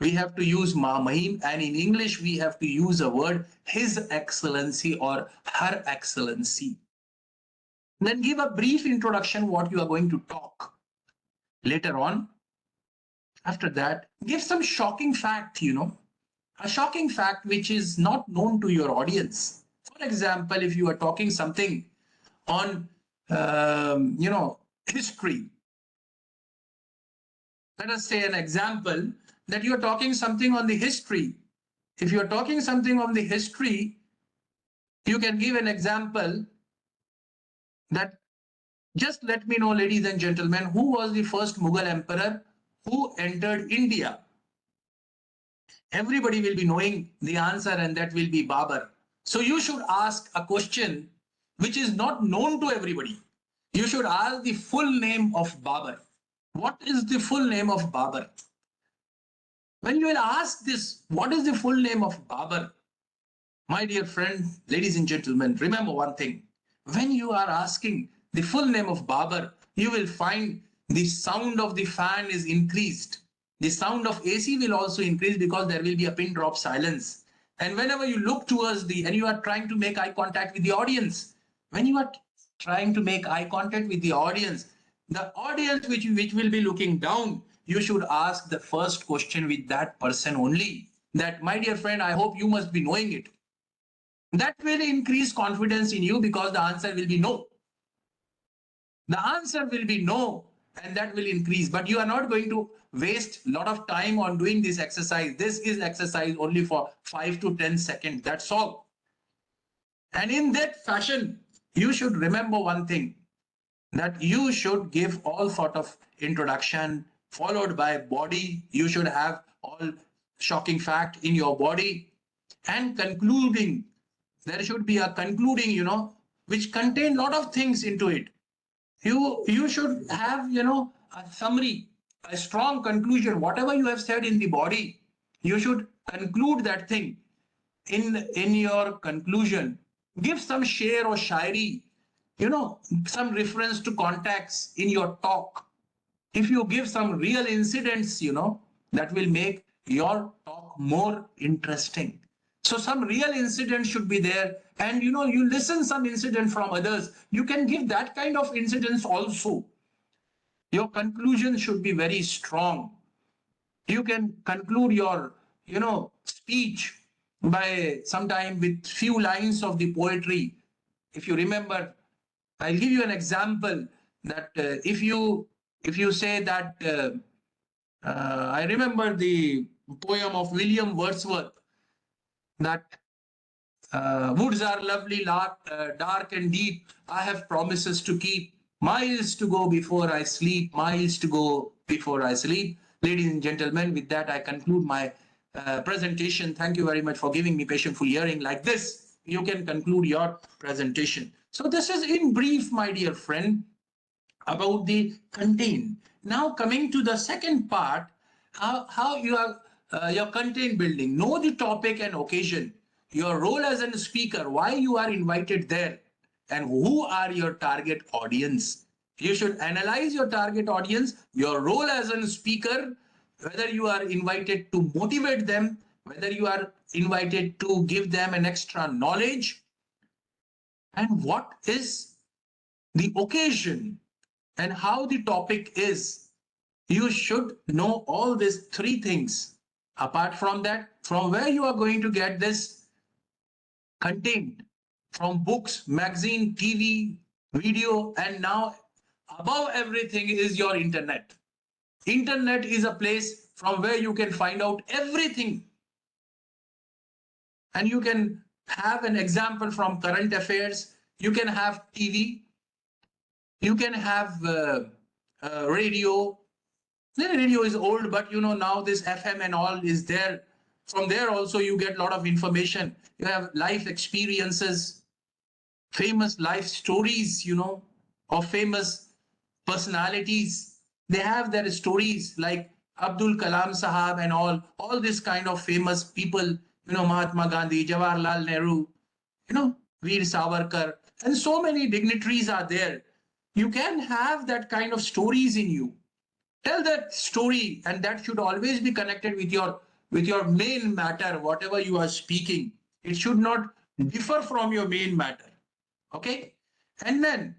We have to use Mahamahim, and in English, we have to use a word His Excellency or Her Excellency. Then give a brief introduction what you are going to talk. Later on, After that, give some shocking fact, a shocking fact which is not known to your audience. For example, if you are talking something on, history, let us say an example that you are talking something on the history. If you are talking something on the history, you can give an example that just let me know, ladies and gentlemen, who was the first Mughal emperor who entered India? Everybody will be knowing the answer, and that will be Babur. So you should ask a question which is not known to everybody. You should ask the full name of Babur. What is the full name of Babur? When you will ask this, what is the full name of Babur? My dear friend, ladies and gentlemen, remember one thing. When you are asking the full name of Babur, you will find the sound of the fan is increased. The sound of AC will also increase because there will be a pin drop silence. And whenever you look towards and you are trying to make eye contact with the audience, when you are trying to make eye contact with the audience which will be looking down, you should ask the first question with that person only. That, my dear friend, I hope you must be knowing it. That will increase confidence in you because the answer will be no. The answer will be no, and that will increase. But you are not going to waste a lot of time on doing this exercise. This is exercise only for 5 to 10 seconds. That's all. And in that fashion, you should remember one thing, that you should give all sort of introduction followed by body. You should have all shocking fact in your body, and concluding. There should be a concluding, which contain a lot of things into it. You should have, a summary, a strong conclusion. Whatever you have said in the body, you should conclude that thing in your conclusion. Give some share or shairi, some reference to contacts in your talk. If you give some real incidents, that will make your talk more interesting. So some real incident should be there, and you listen some incident from others. You can give that kind of incidents also. Your conclusion should be very strong. You can conclude your, speech by sometime with few lines of the poetry. If you remember, I'll give you an example that if you say that I remember the poem of William Wordsworth, that woods are lovely, dark and deep. I have promises to keep, miles to go before I sleep, miles to go before I sleep. Ladies and gentlemen, with that I conclude my presentation. Thank you very much for giving me patientful hearing. Like this, you can conclude your presentation. So this is in brief, my dear friend, about the content. Now coming to the second part, how you are your content building. Know the topic and occasion, your role as a speaker, why you are invited there, and who are your target audience. You should analyze your target audience, your role as a speaker, whether you are invited to motivate them, whether you are invited to give them an extra knowledge, and what is the occasion and how the topic is. You should know all these three things. Apart from that, from where you are going to get this content, from books, magazine, TV, video, and now above everything is your internet. Internet is a place from where you can find out everything. And you can have an example from current affairs. You can have TV. You can have radio. The radio is old, but now this FM and all is there. From there also you get a lot of information. You have life experiences, famous life stories, of famous personalities. They have their stories like Abdul Kalam Sahab and all this kind of famous people, Mahatma Gandhi, Jawaharlal Nehru, Veer Savarkar, and so many dignitaries are there. You can have that kind of stories in you. Tell that story, and that should always be connected with your main matter, whatever you are speaking. It should not differ from your main matter. Okay? And then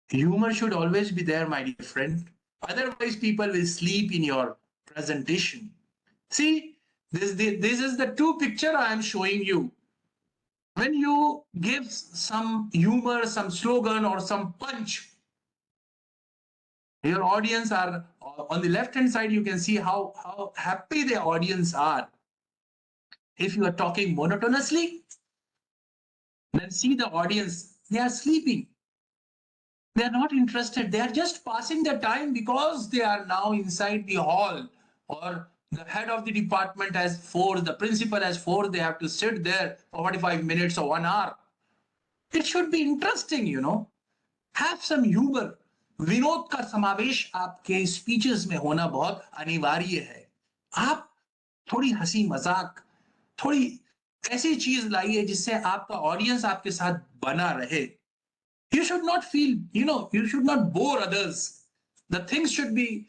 humor should always be there, my dear friend. Otherwise, people will sleep in your presentation. See, this is the two picture I am showing you. When you give some humor, some slogan, or some punch, your audience are on the left hand side. You can see how happy the audience are. If you are talking monotonously, then see the audience, they are sleeping. They are not interested. They are just passing the time because they are now inside the hall, or the head of the department has forced, the principal has forced, they have to sit there for 45 minutes or 1 hour. It should be interesting, Have some humor. Vinod का समावेश आपके speeches में होना बहुत अनिवार्य है. आप थोड़ी हंसी मजाक, थोड़ी ऐसी चीज लाइए जिससे आपका ऑडियंस आपके साथ बना रहे. You should not feel, you should not bore others. The things should be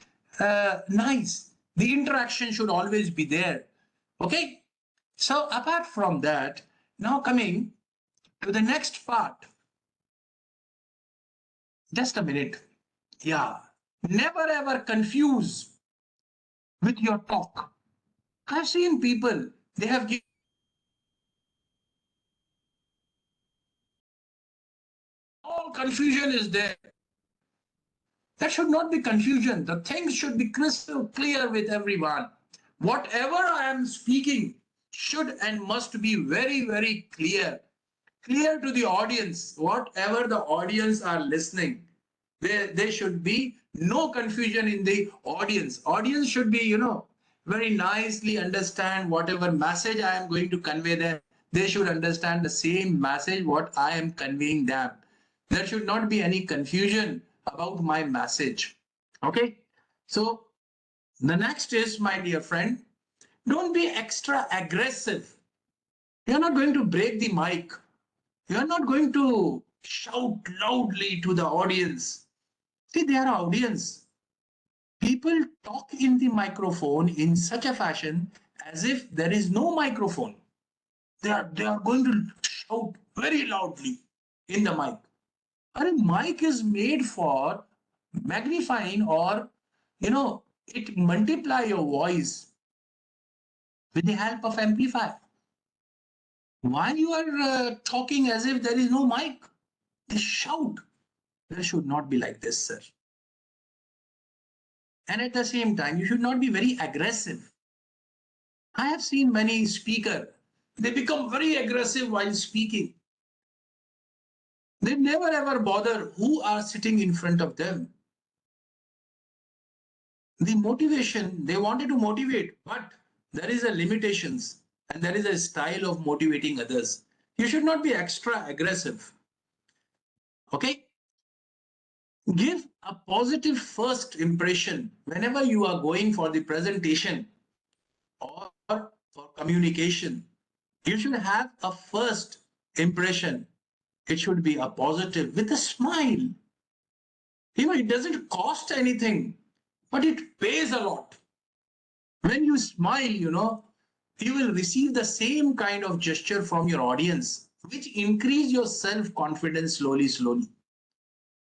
nice. The interaction should always be there. Okay? So, apart from that, now coming to the next part. Just a minute. Yeah. Never ever confuse with your talk. I've seen people, they have given all confusion is there. That should not be confusion. The things should be crystal clear with everyone. Whatever I am speaking should and must be very, very clear. Clear to the audience. Whatever the audience are listening, there should be no confusion in the audience. Audience should be, very nicely understand whatever message I am going to convey them. They should understand the same message what I am conveying them. There should not be any confusion about my message. Okay? So the next is, my dear friend, don't be extra aggressive. You're not going to break the mic. You're not going to shout loudly to the audience. See, they are audience. People talk in the microphone in such a fashion as if there is no microphone. They are going to shout very loudly in the mic. A mic is made for magnifying, or it multiply your voice with the help of amplifier. Why you are talking as if there is no mic? Just shout. There should not be like this, sir. And at the same time, you should not be very aggressive. I have seen many speakers, they become very aggressive while speaking. They never ever bother who are sitting in front of them. The motivation, they wanted to motivate, but there is a limitations and there is a style of motivating others. You should not be extra aggressive. Okay? Give a positive first impression whenever you are going for the presentation or for communication. You should have a first impression. It should be a positive with a smile. It doesn't cost anything, but it pays a lot. When you smile, you will receive the same kind of gesture from your audience, which increase your self-confidence slowly.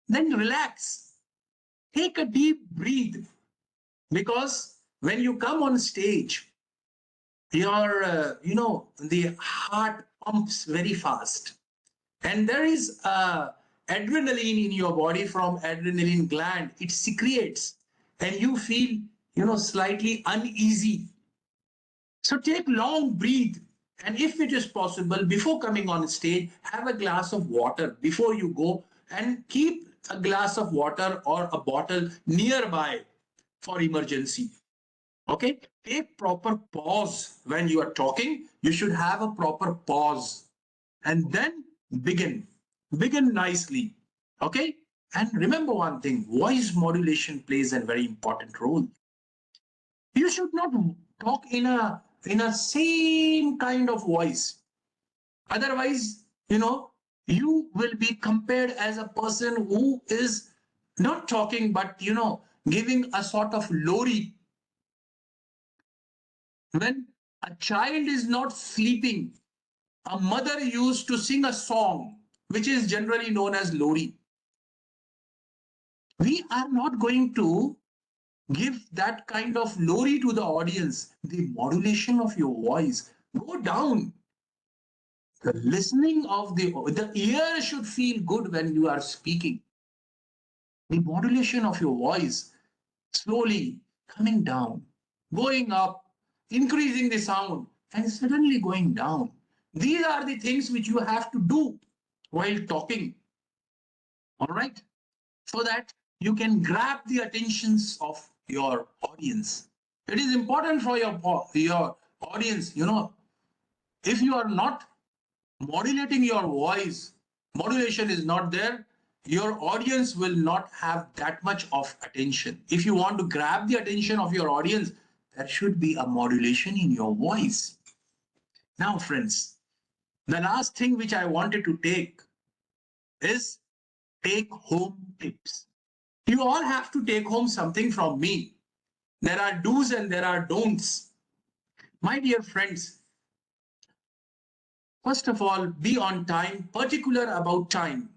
Then relax. Take a deep breath, because when you come on stage, your, the heart pumps very fast. And there is adrenaline in your body from adrenaline gland. It secretes and you feel, slightly uneasy. So take long breath. And if it is possible, before coming on stage, have a glass of water before you go, and keep a glass of water or a bottle nearby for emergency. Okay? Take proper pause when you are talking. You should have a proper pause. And then begin nicely. Okay? And remember one thing, voice modulation plays a very important role. You should not talk in a same kind of voice. Otherwise, you will be compared as a person who is not talking, but giving a sort of lori. When a child is not sleeping, a mother used to sing a song which is generally known as lori. We are not going to give that kind of glory to the audience. The modulation of your voice go down. The listening of the ear should feel good when you are speaking. The modulation of your voice slowly coming down, going up, increasing the sound, and suddenly going down. These are the things which you have to do while talking. All right, so that you can grab the attentions of your audience. It is important for your audience. If you are not modulating your voice, modulation is not there, your audience will not have that much of attention. If you want to grab the attention of your audience, there should be a modulation in your voice. Now, friends, the last thing which I wanted to take is take home tips. You all have to take home something from me. There are do's and there are don'ts. My dear friends, first of all, be on time, particular about time.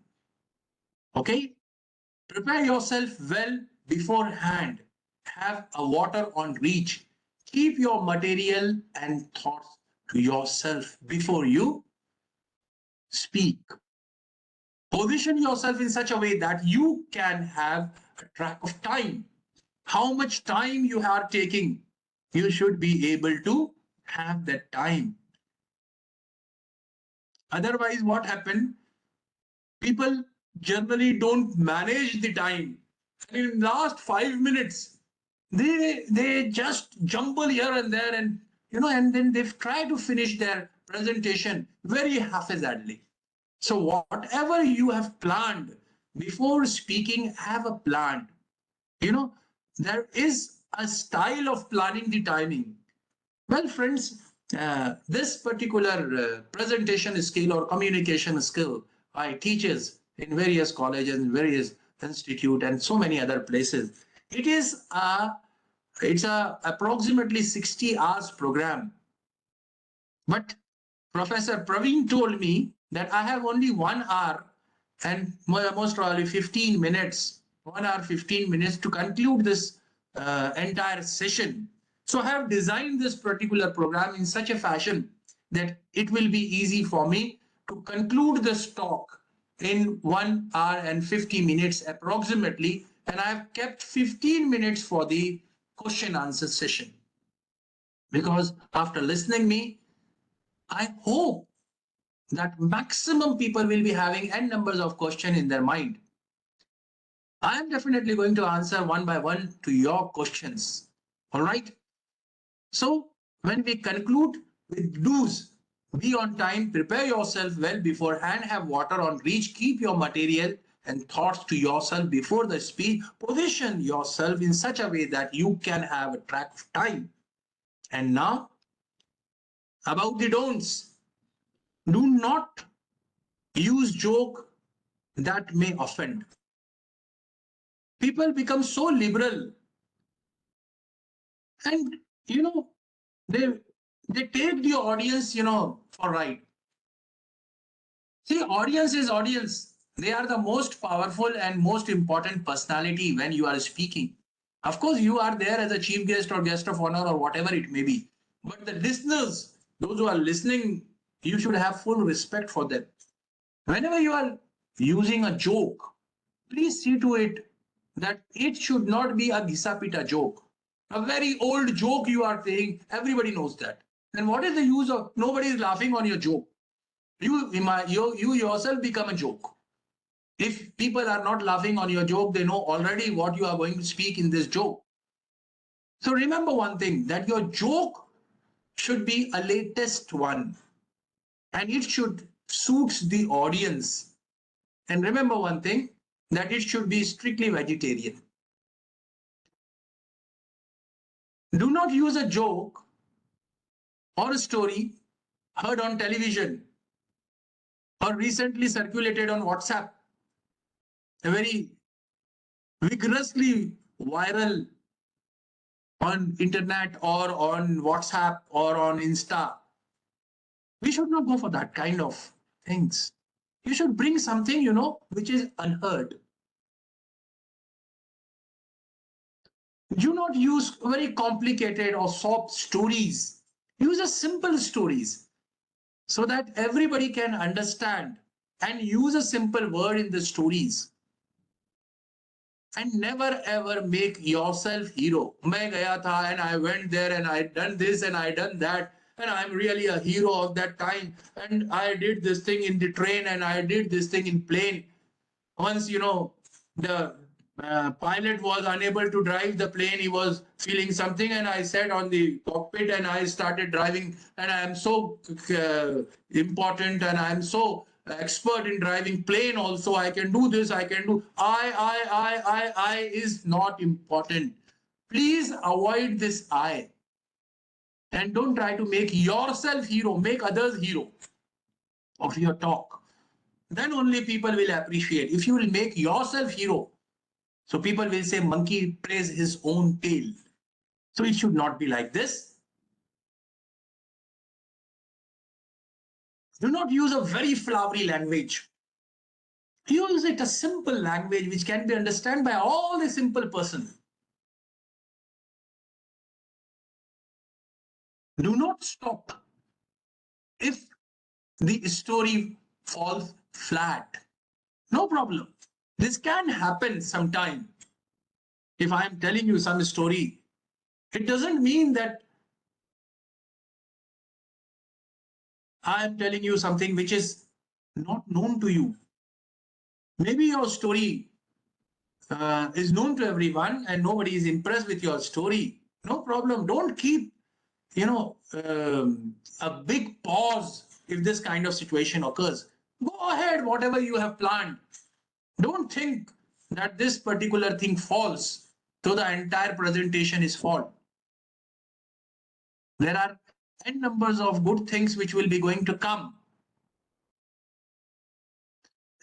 Okay? Prepare yourself well beforehand. Have a water on reach. Keep your material and thoughts to yourself before you speak. Position yourself in such a way that you can have a track of time. How much time you are taking, you should be able to have that time. Otherwise, what happened? People generally don't manage the time. And in last 5 minutes, they just jumble here and there, and then they try to finish their presentation very haphazardly. So whatever you have planned before speaking, have a plan. There is a style of planning the timing. Well, friends, this particular presentation skill or communication skill I teaches in various colleges, various institute, and so many other places. It's a approximately 60 hours program. But Professor Praveen told me that I have only 1 hour and most probably 15 minutes, 1 hour, 15 minutes to conclude this entire session. So I have designed this particular program in such a fashion that it will be easy for me to conclude this talk in 1 hour and 50 minutes approximately. And I have kept 15 minutes for the question answer session. Because after listening me, I hope that maximum people will be having n numbers of questions in their mind. I am definitely going to answer one by one to your questions. All right. So when we conclude with do's, be on time, prepare yourself well beforehand, have water on reach, keep your material and thoughts to yourself before the speech, position yourself in such a way that you can have a track of time. And now about the don'ts. Do not use joke that may offend. People become so liberal, and they they take the audience for right. See, audience is audience. They are the most powerful and most important personality when you are speaking. Of course, you are there as a chief guest or guest of honor or whatever it may be. But the listeners, those who are listening, you should have full respect for them. Whenever you are using a joke, please see to it that it should not be a Gisapita joke. A very old joke you are saying, everybody knows that. Then what is the use of nobody is laughing on your joke? You yourself become a joke. If people are not laughing on your joke, they know already what you are going to speak in this joke. So remember one thing, that your joke should be a latest one and it should suit the audience. And remember one thing, that it should be strictly vegetarian. Do not use a joke or a story heard on television or recently circulated on WhatsApp, a very vigorously viral on internet or on WhatsApp or on Insta. We should not go for that kind of things. You should bring something, which is unheard. Do not use very complicated or soft stories. Use a simple stories so that everybody can understand, and use a simple word in the stories. And never ever make yourself hero. मैं गया था and I went there and I done this and I done that and I'm really a hero of that time and I did this thing in the train and I did this thing in plane. Once, the pilot was unable to drive the plane, he was feeling something, and I sat on the cockpit and I started driving, and I am so important and I am so expert in driving plane also. I can do this, I can do. I is not important. Please avoid this I, and don't try to make yourself hero, make others hero of your talk. Then only people will appreciate. If you will make yourself hero, so people will say monkey praise his own tail. So it should not be like this. Do not use a very flowery language. Use it a simple language which can be understood by all the simple person. Do not stop if the story falls flat. No problem. This can happen sometime. If I am telling you some story, it doesn't mean that I am telling you something which is not known to you. Maybe your story is known to everyone and nobody is impressed with your story. No problem. Don't keep, a big pause if this kind of situation occurs. Go ahead, whatever you have planned. Don't think that this particular thing falls, so the entire presentation is fault. There are n numbers of good things which will be going to come.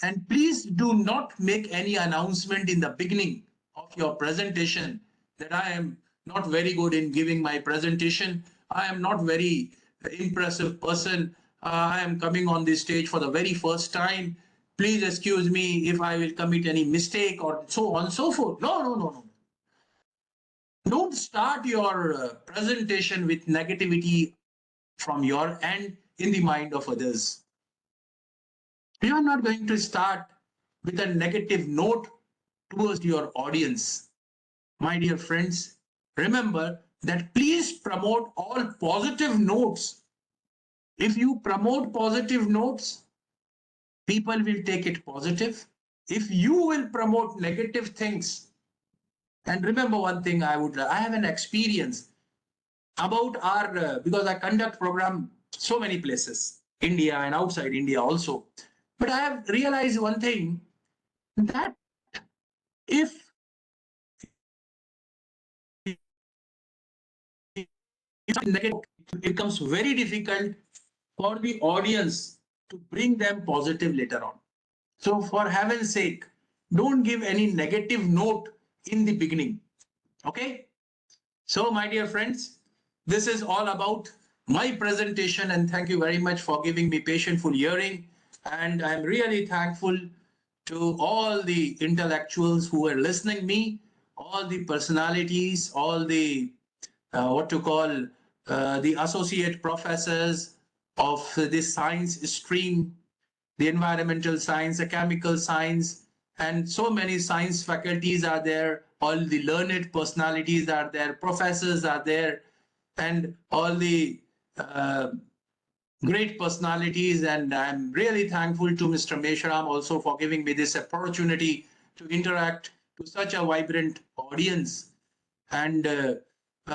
And please do not make any announcement in the beginning of your presentation that I am not very good in giving my presentation. I am not very impressive person. I am coming on this stage for the very first time. Please excuse me if I will commit any mistake or so on and so forth. No. Don't start your presentation with negativity from your end in the mind of others. You are not going to start with a negative note towards your audience. My dear friends, remember that please promote all positive notes. If you promote positive notes, people will take it positive. If you will promote negative things, and remember one thing, I have an experience about our, because I conduct program so many places, India and outside India also. But I have realized one thing, that if negative, it becomes very difficult for the audience to bring them positive later on. So for heaven's sake, don't give any negative note in the beginning. Okay? So my dear friends, this is all about my presentation, and thank you very much for giving me patientful hearing. And I'm really thankful to all the intellectuals who were listening me, all the personalities, all the the associate professors of this science stream, the environmental science, the chemical science, and so many science faculties are there. All the learned personalities are there, professors are there, and all the great personalities. And I'm really thankful to Mr. Meshram also for giving me this opportunity to interact to such a vibrant audience. And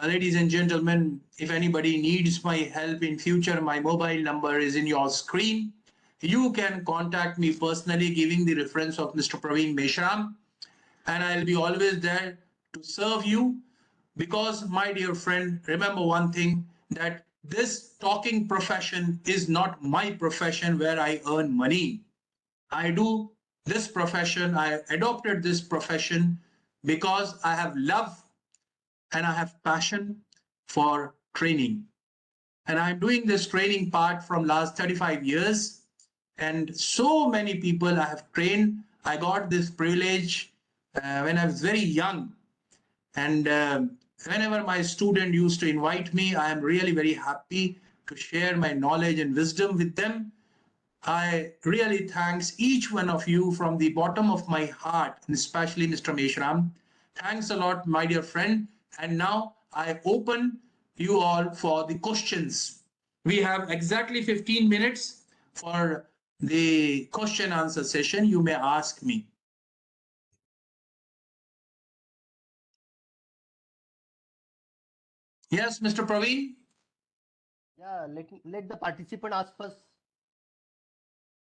ladies and gentlemen, if anybody needs my help in future, my mobile number is in your screen. You can contact me personally, giving the reference of Mr. Praveen Meshram, and I'll be always there to serve you. Because, my dear friend, remember one thing, that this talking profession is not my profession where I earn money. I do this profession, I adopted this profession because I have love and I have passion for training. And I'm doing this training part from last 35 years. And so many people I have trained. I got this privilege when I was very young. And whenever my student used to invite me, I am really very happy to share my knowledge and wisdom with them. I really thanks each one of you from the bottom of my heart, and especially Mr. Meshram. Thanks a lot, my dear friend. And now I open you all for the questions. We have exactly 15 minutes for the question answer session. You may ask me. Yes, Mr. Praveen? Yeah, let the participant ask first.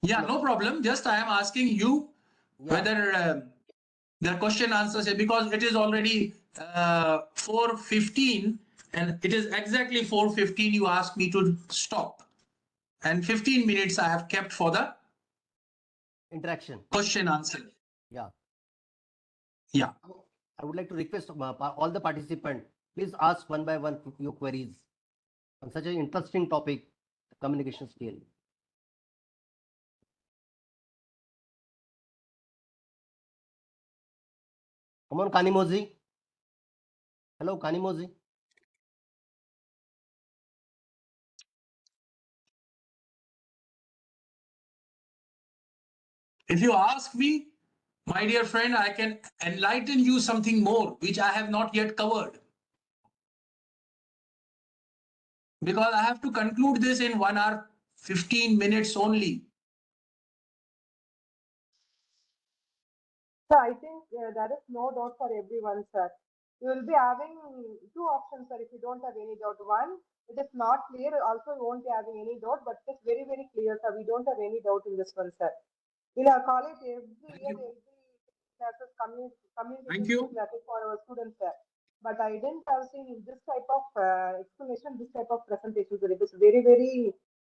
Yeah, no problem. Just I am asking you Yeah. whether the question answers it, because it is already 4:15 and it is exactly 4:15. You asked me to stop, and 15 minutes I have kept for the Interaction. question answer. Yeah. Yeah. I would like to request all the participants, please ask one by one your queries on such an interesting topic, communication skill. Come on, Kanimoji. Hello, Kanimoji. If you ask me, my dear friend, I can enlighten you something more which I have not yet covered, because I have to conclude this in 1 hour 15 minutes only. So I think there is no doubt for everyone, sir. You will be having two options, sir, if you don't have any doubt. One, it is not clear. Also, you won't be having any doubt, but it is very, very clear, sir. We don't have any doubt in this one, sir. In our college, every Thank year, you. every classes Thank communication you. skills classes for our students, sir. But I didn't have seen in this type of explanation, this type of presentation, sir. It is very, very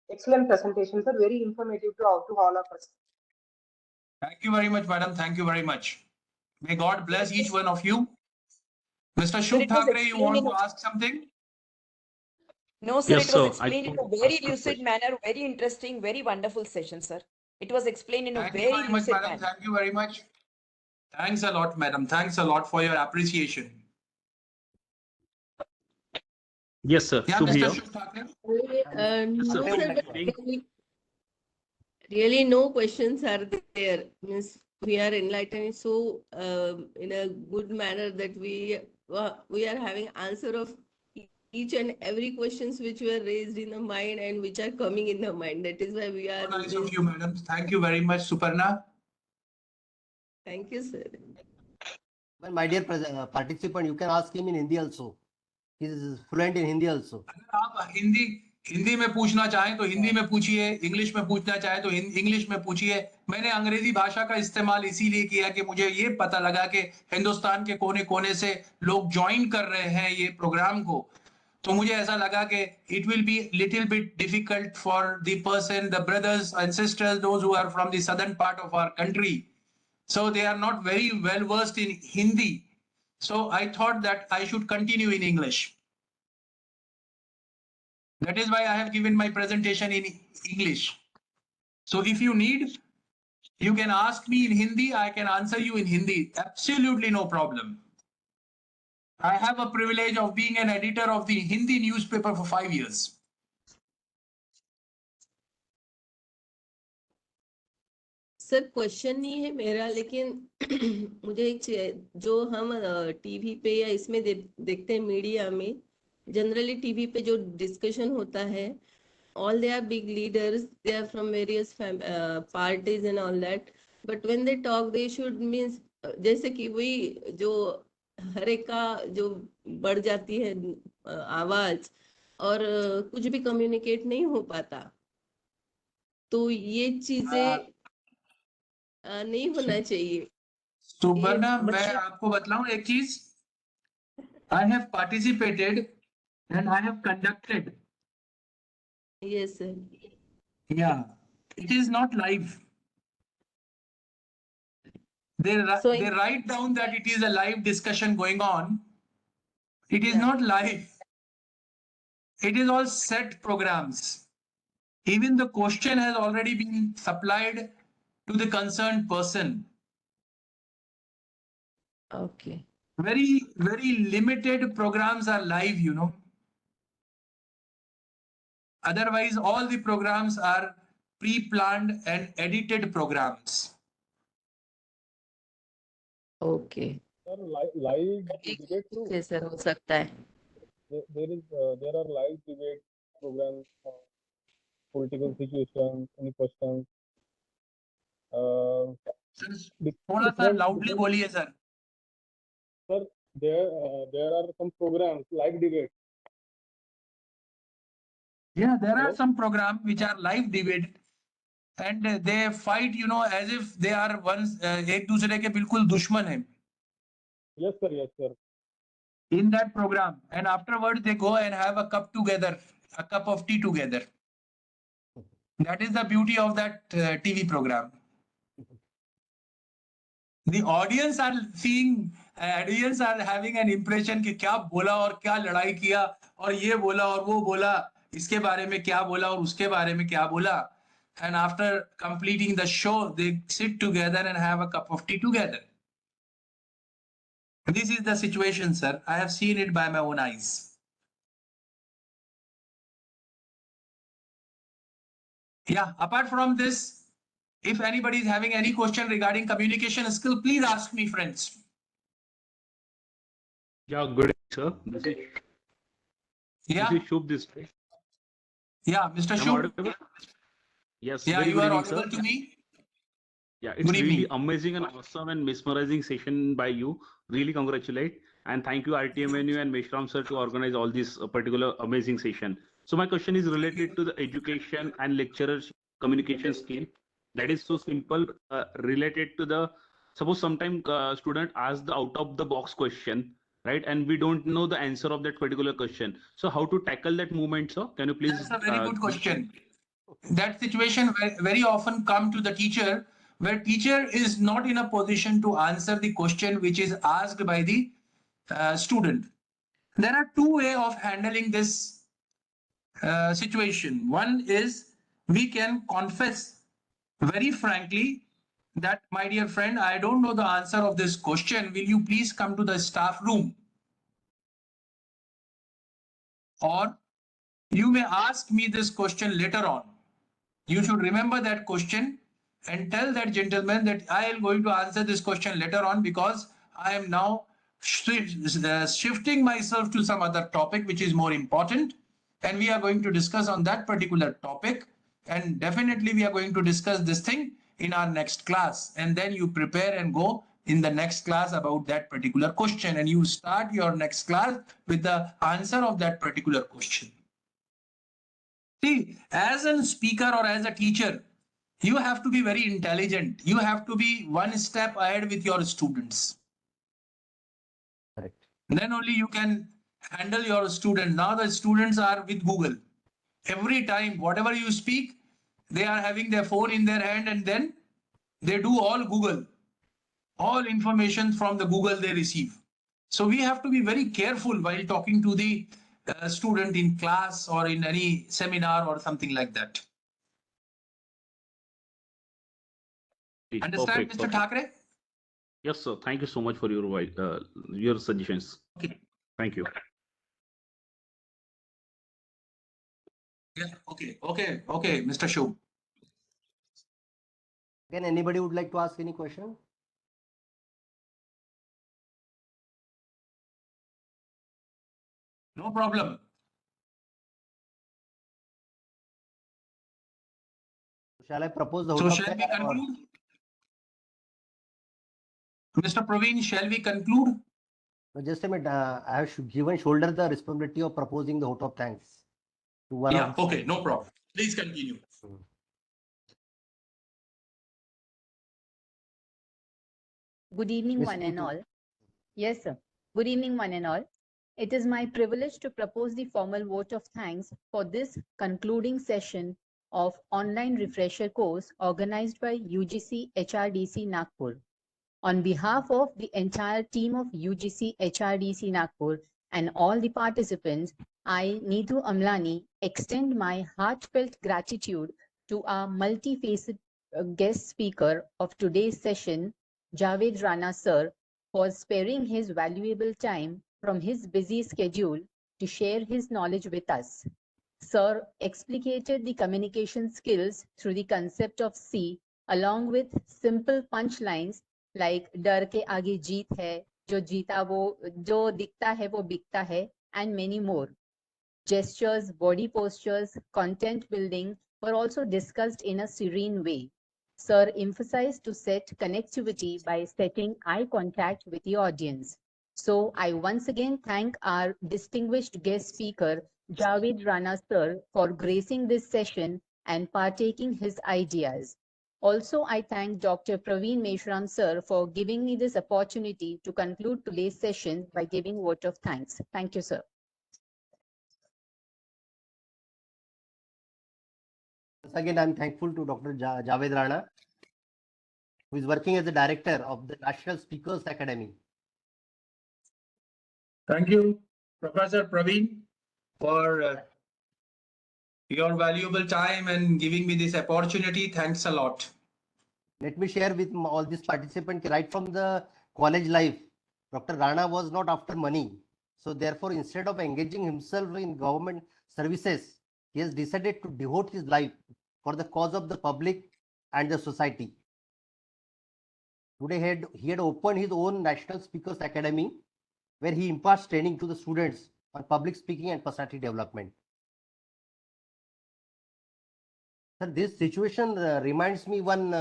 excellent presentation, sir. Very informative to all of us. Thank you very much, madam. Thank you very much. May God bless each one of you. Mr. Sir, Shubh it was Thakre, you explained want in to a ask something? no, sir. Yes, It was sir. explained in a want to very ask a lucid question. manner, very interesting, very wonderful session, sir. It was explained in a Thank you very very much, lucid madam. manner. Thank you very much. Thanks a lot, madam. Thanks a lot for your appreciation. Yes, sir. Yeah, Shubh Mr. here. Shubh Thakre. Thakre Sir, No, would sir, like but to really no questions are there. Means we are enlightened so in a good manner that we are having answer of each and every questions which were raised in the mind and which are coming in the mind. That is why we So are nice this. of you, madam. Thank you very much, Suparna. Thank you, sir. Well, my dear participant, you can ask him in Hindi also. He is fluent in Hindi also. अगर आप हिंदी हिंदी में पूछना चाहें तो हिंदी में पूछिए, English में पूछना चाहें तो इंग्लिश में पूछिए। मैंने अंग्रेजी भाषा का इस्तेमाल इसीलिए किया कि मुझे ये पता लगा कि हिंदुस्तान के कोने कोने से लोग ज्वाइन कर रहे हैं ये प्रोग्राम को, तो मुझे ऐसा लगा कि it will be little bit difficult for the person, the brothers and sisters, those who are from the southern part of our country, so they are not very well versed in Hindi. So I thought that I should continue in English. That is why I have given my presentation in English. So if you need, you can ask me in Hindi. I can answer you in Hindi. Absolutely no problem. I have a privilege of being an editor of the Hindi newspaper for 5 years. Sir question नहीं है मेरा, लेकिन मुझे एक जो हम TV पे या इसमें देखते हैं मीडिया में, जनरली टीवी पे जो डिस्कशन होता है, all they are big leaders, they are from various parties and all that, but when they talk they should means जैसे कि वही जो हर एक का जो बढ़ जाती है आवाज और कुछ भी कम्युनिकेट नहीं हो पाता, तो ये चीजें नहीं होना चाहिए। सुपर्णा, ये मैं बच्चे आपको बतलाऊं एक चीज. I have participated and I have conducted. Yes sir, Yeah, it is not live. They so they write down that it is a live discussion going on. It is yeah, not live. It is all set programs. Even the question has already been supplied to the concerned person. okay, very limited programs are live, you know. Otherwise, all the programs are pre-planned and edited programs. Okay. Sir, live एक debate through. से sir हो सकता है. There are live debate programs, political situations, any questions. Sir, Dif- थोड़ा सा different loudly different बोलिए sir. sir, there are some programs live debate. Yeah, there are Hello? some programs which are live debate and they fight, you know, as if they are एक दूसरे के बिल्कुल दुश्मन हैं Yes, sir. Yes, sir. in that program, and afterwards they go and have a cup together, a cup of tea together. That is the beauty of that TV program. The audience are seeing, audience are having an impression कि क्या बोला और क्या लड़ाई किया और ये बोला और वो बोला, इसके बारे में क्या बोला और उसके बारे में क्या बोला. And after completing the show, they sit together and have a cup of tea together. This is the situation, sir. I have seen it by my own eyes. Yeah, apart from this, if anybody is having any question regarding communication skill, please ask me, friends. Yeah, good evening, sir. Yeah, This is Shubh this way. yeah, Mr. Am I Shub. audible? Yes, Yeah, very you good are evening, audible sir. to me. Yeah, it's Good really evening. amazing and awesome and mesmerizing session by you. Really congratulate and thank you RTMNU and Meshram sir to organize all this particular amazing session. So my question is related to the education and lecturers communication skill. That is so simple, related to the suppose sometime student ask the out of the box question, right? And we don't know the answer of that particular question. So how to tackle that movement, sir? Can you please That's a very good give some? question. That situation very often come to the teacher where teacher is not in a position to answer the question which is asked by the student. There are two ways of handling this situation. One is we can confess very frankly that, my dear friend, I don't know the answer of this question. Will you please come to the staff room? Or you may ask me this question later on. You should remember that question and tell that gentleman that I am going to answer this question later on because I am now shifting myself to some other topic which is more important, and we are going to discuss on that particular topic, and definitely we are going to discuss this thing in our next class, and then you prepare and go in the next class about that particular question, and you start your next class with the answer of that particular question. See, as a speaker or as a teacher, you have to be very intelligent. You have to be one step ahead with your students. Correct. Then only you can handle your student. Now the students are with Google. Every time, whatever you speak, they are having their phone in their hand and then they do all Google. All information from the Google they receive. So we have to be very careful while talking to the student in class or in any seminar or something like that. Understand, Perfect, Mr. perfect. Thackeray? Yes, sir. Thank you so much for your suggestions. Okay. Thank you. Yeah. Okay, Mr. Shub. Again, anybody would like to ask any question? No problem. Shall I propose the So vote of shall we thanks or conclude? Mr. Praveen, shall we conclude? no, just a minute? I have given shoulder the responsibility of proposing the vote of thanks to one Yeah, of the okay, no problem. Please continue. Good evening, Miss one and Ritu. all. Yes, sir. Good evening, one and all. It is my privilege to propose the formal vote of thanks for this concluding session of online refresher course organized by UGC HRDC Nagpur. On behalf of the entire team of UGC HRDC Nagpur and all the participants, I, Neetu Amlani, extend my heartfelt gratitude to our multifaceted guest speaker of today's session, Javed Rana sir, for sparing his valuable time from his busy schedule to share his knowledge with us. Sir explicated the communication skills through the concept of C along with simple punchlines like डर के आगे जीत है, जो जीता वो जो दिखता है वो बिकता है, and many more. Gestures, body postures, content building were also discussed in a serene way. Sir emphasized to set connectivity by setting eye contact with the audience. So I once again thank our distinguished guest speaker, Javed Rana sir, for gracing this session and partaking his ideas. Also, I thank Dr. Praveen Meshram sir for giving me this opportunity to conclude today's session by giving vote of thanks. Thank you, sir. Once again, I'm thankful to Dr. Javed Rana, who is working as the director of the National Speakers Academy. Thank you, Professor Praveen, for your valuable time and giving me this opportunity. Thanks a lot. Let me share with all these participants right from the college life. Dr. Rana was not after money. So therefore, instead of engaging himself in government services, he has decided to devote his life for the cause of the public and the society. Today, he had opened his own National Speakers Academy, where he imparts training to the students on public speaking and personality development. Sir, this situation reminds me one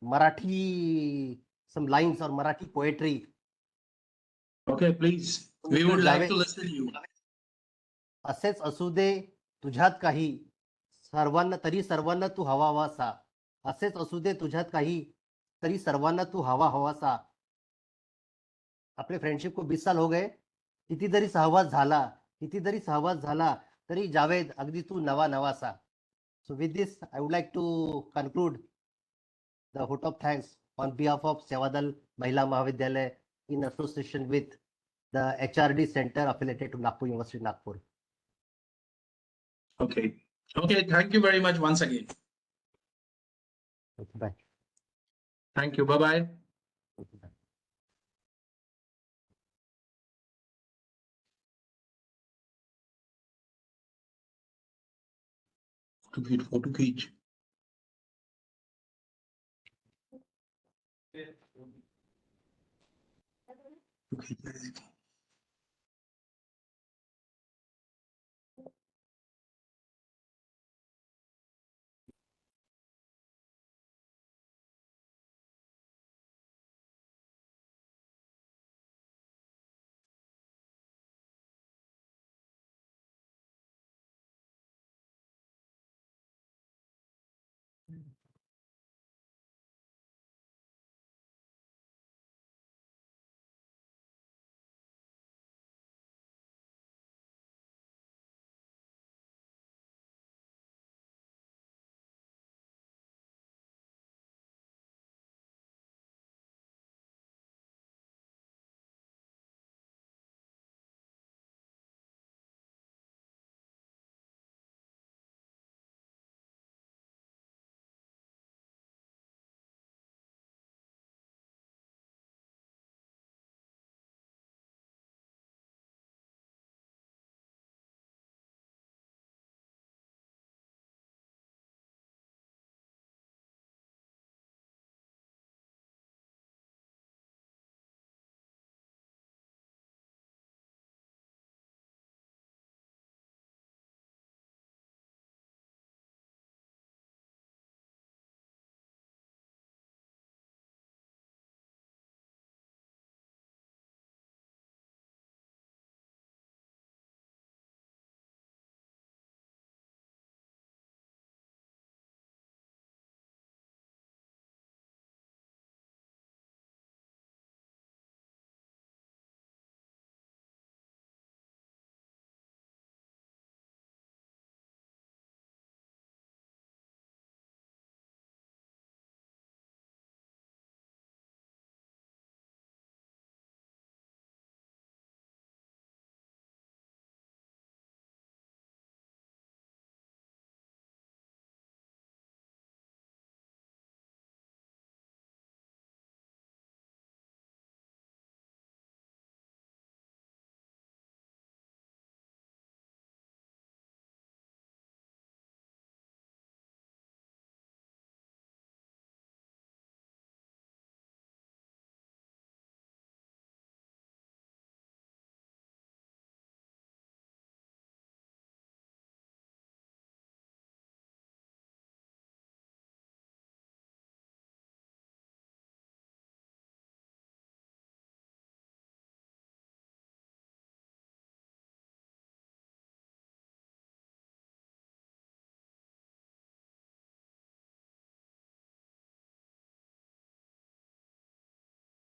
Marathi, some lines or Marathi poetry. Okay, please. We would like to listen to you. असेच असू दे तुझ्यात काही सर्वांना तरी सर्वांना तू हवा हवासा असेच असू दे तुझ्यात काही तरी सर्वांना तू हवा हवासा अपने फ्रेंडशिप को 20 साल हो गए कितीतरी सहवास झाला तरी जावेद अगदी तू नवा नवासा. So with this, I would like to conclude the vote of thanks on behalf of Sevadal Mahila Mahavidyalaya in association with the HRD Center affiliated to Nagpur University, Nagpur. Okay. Okay. Thank you very much once again. Okay, bye. Thank you. Bye-bye. Okay, bye. Photo खींच. Okay.